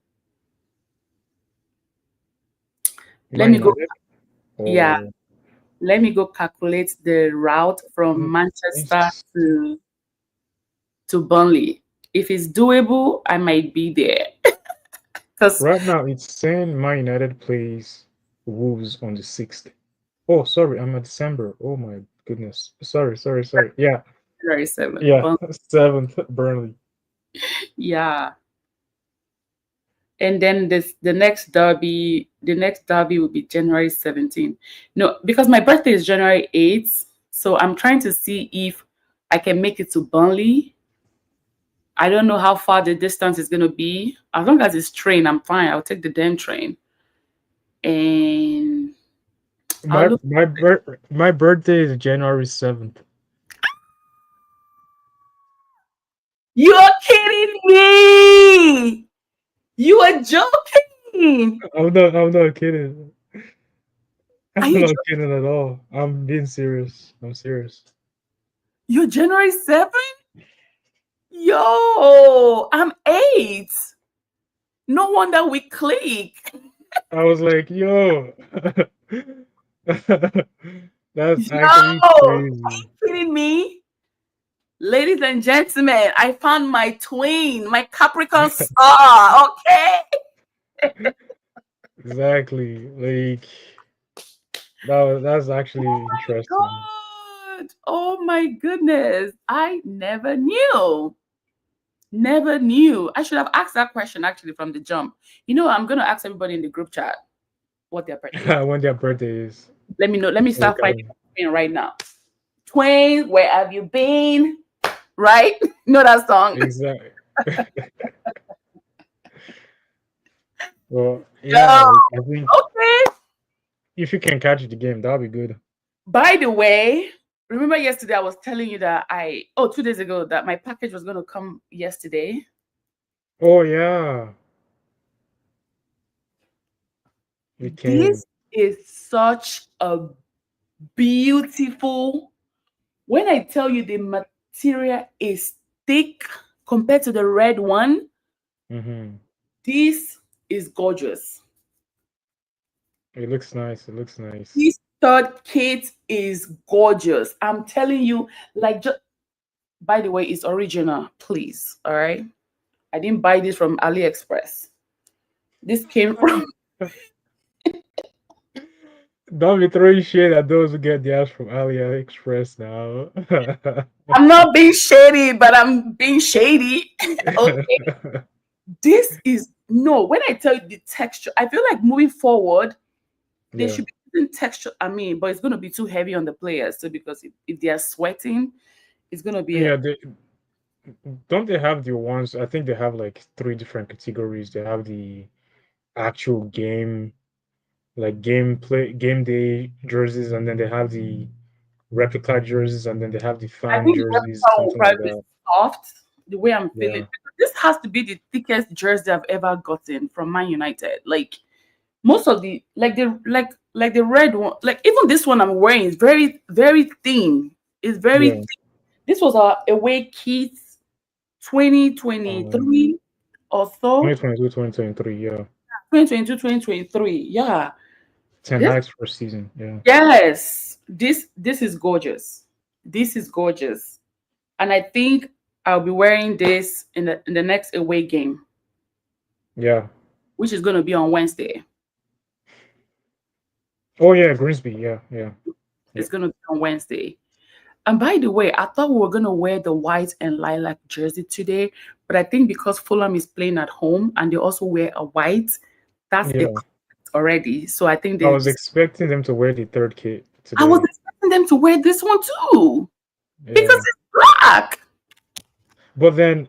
Let Man me go. United. Yeah, Oh, let me go calculate the route from mm, Manchester it's- to Burnley. If it's doable, I might be there. Because right now it's saying Man United plays Wolves on the 6th. Oh, sorry, I'm at December. Oh my goodness. Sorry. Yeah, January 7th. yeah, 7th, Burnley. Yeah. And then the next derby will be January 17th. No, because my birthday is January 8th. So I'm trying to see if I can make it to Burnley. I don't know how far the distance is gonna be. As long as it's train, I'm fine. I'll take the damn train. And I'll look. My birthday is January 7th. You're kidding me! You are joking! I'm not kidding. Are I'm you not joking? kidding at all. I'm being serious. I'm serious. You're January 7th? Yo, I'm 8. No wonder we click. I was like, yo, that's Yo, actually are crazy. you kidding me? Ladies and gentlemen, I found my twin, my Capricorn star. Okay. Exactly. Like that's actually interesting. God. Oh my goodness. I never knew. Never knew. I should have asked that question actually from the jump. I'm going to ask everybody in the group chat what their birthday is. When their birthday is. Let me know. Let me Like start finding my twin right now. Twins, where have you been? Right? Know that song? exactly. Well, yeah, Yo, like I think okay. if you can catch the game, that'll be good. By the way, remember yesterday I was telling you that 2 days ago that my package was going to come yesterday. Oh yeah, we came. This is such a beautiful, when I tell you the material is thick compared to the red one, Hmm. this is gorgeous. It looks nice. It looks nice. This third kit is gorgeous. I'm telling you, like, by the way, it's original, please. All right. I didn't buy this from AliExpress. This came from, Don't be throwing shade at those who get theirs from AliExpress now. I'm not being shady, but I'm being shady. Okay. This is, no, when I tell you the texture, I feel like moving forward, they Yeah, should be using texture. I mean, but it's going to be too heavy on the players. So, because if they are sweating, it's going to be a, yeah. Don't they have the ones? I think they have like three different categories. They have the actual game, like gameplay, game day jerseys, and then they have the replica jerseys, and then they have the I fan think the jerseys, replica will something like probably be that. soft, the way I'm feeling. Yeah, This has to be the thickest jersey I've ever gotten from Man United. Like, most of the like the red one, like even this one I'm wearing is very very thin. It's very yeah. thin. This was our away kit Um, 2023 or so. 2022, 2023. Yeah. 2022, 2023. Yeah. Ten This Hag's first season. Yeah. yes. This is gorgeous. This is gorgeous. And I think I'll be wearing this in the next away game, Yeah. which is gonna be on Wednesday. Oh yeah, Grimsby. Yeah, yeah, yeah, It's gonna be on Wednesday. And by the way, I thought we were gonna wear the white and lilac jersey today, but I think because Fulham is playing at home and they also wear a white, that's a yeah. conflict already. So I think I they was expecting them to wear the third kit I was today. expecting them to wear this one too because Yeah. it's black. But then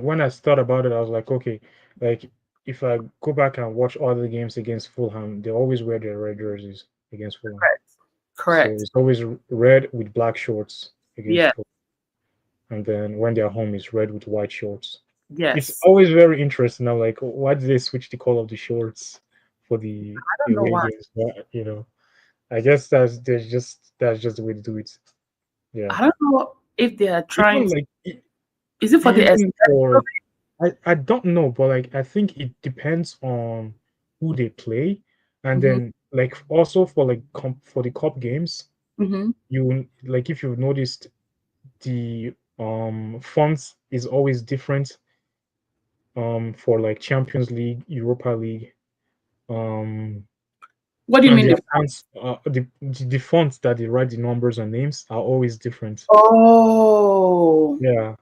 when I thought about it, I was like, okay, like if I go back and watch all the games against Fulham, they always wear their red jerseys against Fulham. Correct. So Correct. it's always red with black shorts against Yeah. Fulham. And then when they're home, it's red with white shorts. It's Yes. always very interesting. I'm like, why did they switch the color of the shorts for the I don't know away why. games? But, I guess that's just the way to do it. Yeah. I don't know if they are trying Even to, like is it for the even aesthetic of for I don't know, but like I think it depends on who they play, it? and Mm-hmm. then like also for like for the cup games, Mm-hmm. you like if you've noticed the fonts is always different for like Champions League, Europa League, um What do you and mean their the fonts the fonts that they write the numbers and names are always different. Oh, Yeah.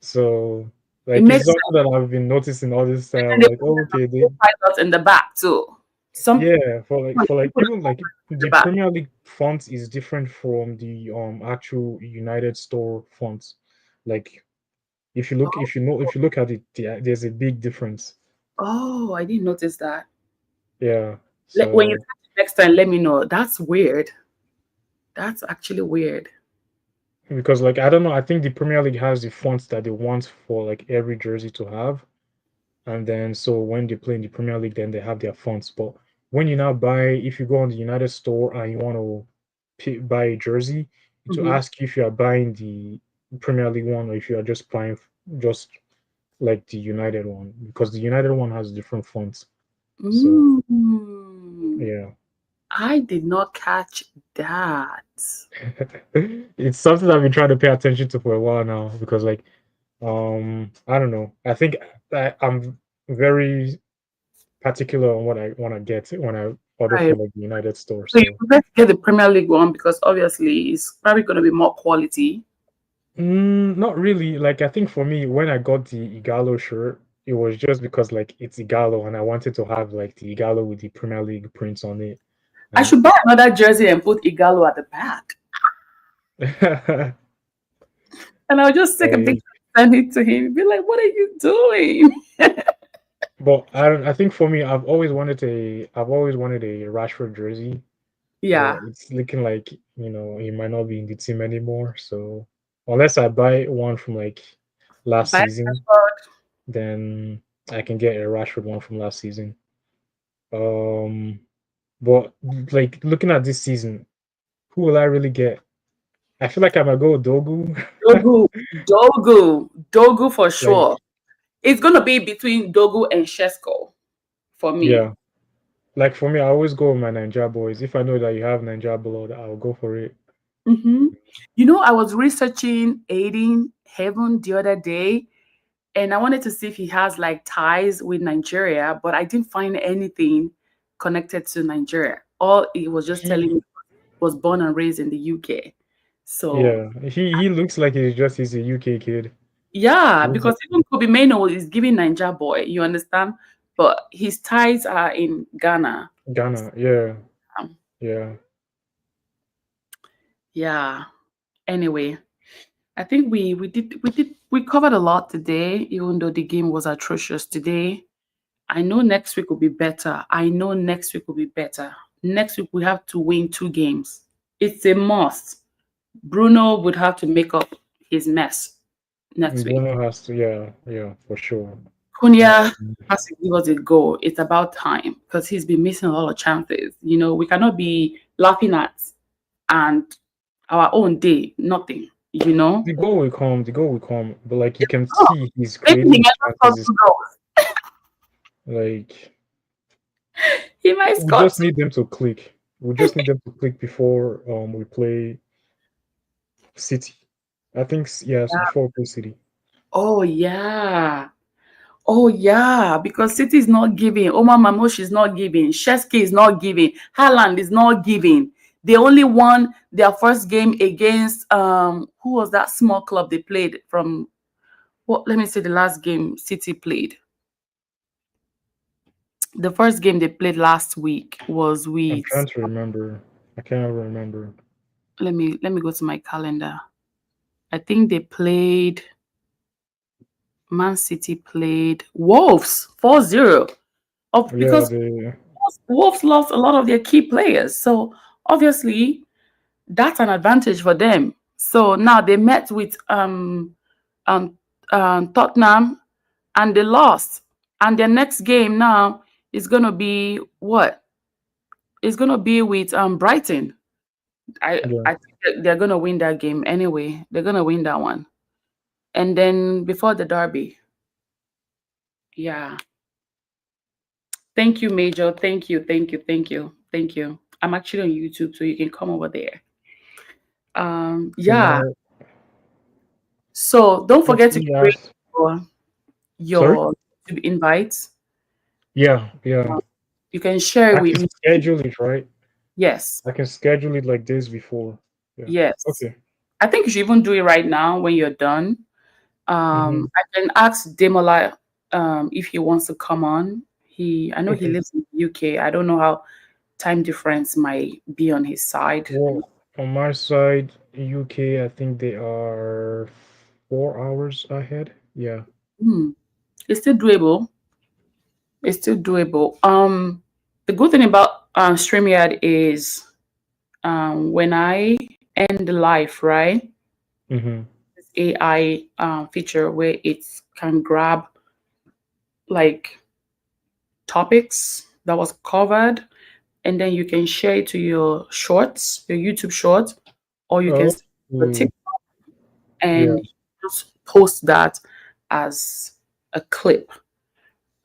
So it like it's makes something sense. that I've been noticing all this time. I'm And they like, put oh, the okay, full pilots in the back too. Some yeah, for like people even like in the the back. Premier League font is different from the actual United Store font. Like if you look at it, there's a big difference. Oh, I didn't notice that. Yeah. When you So catch it next time, let me know. That's weird. That's actually weird. because like I don't know, I think the Premier League has the fonts that they want for like every jersey to have. And then so when they play in the Premier League, then they have their fonts. But when you now buy, if you go on the United store and you want to buy a jersey, to Hmm. ask you if you are buying the Premier League one or if you are just buying just like the United one, because the United one has different fonts. So Mm, yeah, I did not catch that. it's something I've been trying to pay attention to for a while now because like I don't know. I think I'm very particular on what I want to get when I order Right. from like the United store. So you So prefer to get the Premier League one because obviously it's probably going to be more quality. not really. Like I think for me, when I got the Igalo shirt, it was just because like it's Igalo and I wanted to have like the Igalo with the Premier League prints on it. I And should buy another jersey and put Igalo at the back. And I'll just take a eh, picture and send it to him. Be like, what are you doing? but I don't. I think for me, I've always wanted a Rashford jersey, but Yeah. it's looking like he might not be in the team anymore. So unless I buy one from like last Buy season, then I can get a Rashford one from last season. Um, but like looking at this season, who will I really get? I feel like I might go with Dogu. Dogu. Dogu. Dogu for Like, sure. It's going to be between Dogu and Shesko for me. yeah, like for me, I always go with my Ninja boys. If I know that you have Ninja blood, I'll go for it. Hmm. You know, I was researching Aiden Heaven the other day, and I wanted to see if he has like ties with Nigeria, but I didn't find anything connected to Nigeria. All he was just telling He, me was born and raised in the UK. So yeah, he looks like he's a UK kid. yeah, He looks because even Kobe Mano is giving Niger boy, you understand? But his ties are in Ghana. like Ghana. Yeah, Um, yeah. yeah. Anyway, I think we covered a lot today, even though the game was atrocious today. I know next week will be better. I know next week will be better. Next week we have to win 2 games. It's a must. Bruno would have to make up his mess next And week. Bruno has to. Yeah, yeah, for sure. Cunha Um, has to give us a goal. It's about time because he's been missing a lot of chances. You know, we cannot be laughing at and our own day, nothing, you know. the goal will come. The goal will come. But like you It's can not. see, he's Maybe he creating never chances. scores 2 goals. Like He might we score just two. need them to click. We just need them to click before we play City. I think yes, before we play City. Oh yeah. Oh yeah, because City is not giving. Omar Mamush is not giving. Sheski is not giving. Haaland is not giving. They only won their first game against who was that small club they played from? What? Let me see the last game City played. The first game they played last week was I'm with. trying to remember. I can't remember. Let me go to my calendar. I think they played. Man City played Wolves 4-0. Of Yeah, because the Wolves lost a lot of their key players. So obviously that's an advantage for them. So now they met with um, Tottenham and they lost. And their next game now is gonna be what? It's gonna be with Brighton. yeah. I think they're gonna win that game anyway. They're gonna win that one. And then before the derby, yeah. Thank you, Major. Thank you, thank you, thank you, thank you. I'm actually on YouTube, so you can come over there. So Yeah. now So don't let's forget to see create us. your Sorry? your YouTube invites. Yeah, yeah. You can share it I with can me. schedule it, right? Yes, I can schedule it like this before. Yeah. yes. Okay. I think you should even do it right now when you're done. Mm-hmm. I can ask Demola if he wants to come on. I know he Okay. lives in the UK. I don't know how time difference might be on his side. Well, on my side, UK, I think they are 4 hours ahead. Yeah. Hmm. It's still doable. It's still doable. The good thing about StreamYard is when I end the live, right? Mm-hmm. This AI feature where it can grab like topics that was covered, and then you can share it to your shorts, your YouTube shorts, or you can Oh, send it to your mm, TikTok yeah. and just post that as a clip.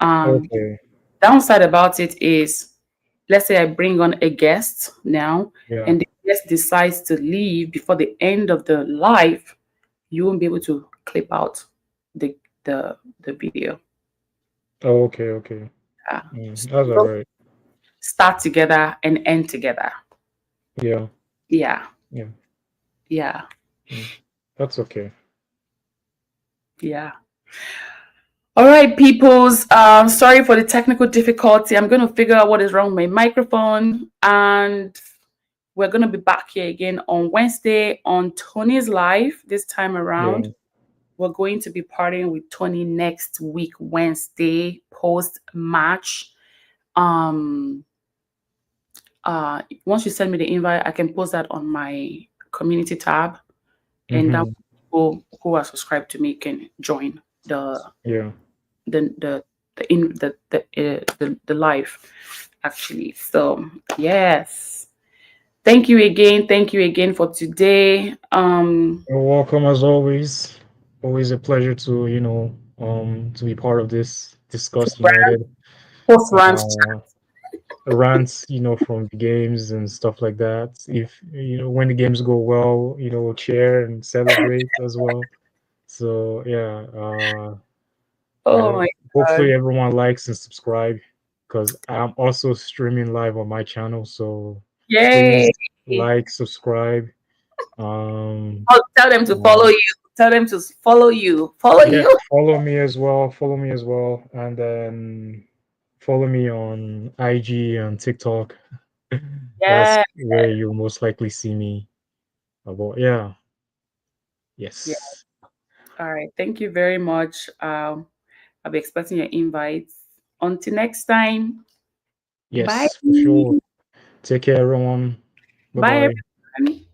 Um, Okay. Downside about it is, let's say I bring on a guest now, Yeah. and the guest decides to leave before the end of the live, you won't be able to clip out the the video. Oh, okay. Okay. Uh, That's all so right. start together and end together. Yeah. Yeah, Yeah. yeah, Mm. That's okay. yeah. All right, peoples. Sorry for the technical difficulty. I'm going to figure out what is wrong with my microphone, and we're going to be back here again on Wednesday on Tony's Live this time around. Yeah. We're going to be partying with Tony next week, Wednesday, post match. Um, Once you send me the invite, I can post that on my community tab, and that Mm-hmm. people who are subscribed to me can join the Yeah. the the the live actually. So yes, thank you again for today. You're welcome as always. Always a pleasure to, to be part of this Discuss United Post ranch. uh rants, from the games and stuff like that. If when the games go well, we'll cheer and celebrate as well. So yeah, Oh I my hopefully god! everyone likes and subscribe because I'm also streaming live on my channel. So Yay! please like, subscribe. Um, Oh, tell them to follow uh, you. Tell them to follow you. Follow yeah, you. follow me as well. Follow me as well, and then follow me on IG and TikTok. That's Yeah. where you'll most likely see me. About yeah, Yeah. yes, All right. Thank you very much. I'll be expecting your invites. Until next time. Bye. yes, for sure. Take care, everyone. Bye Bye, bye. everyone.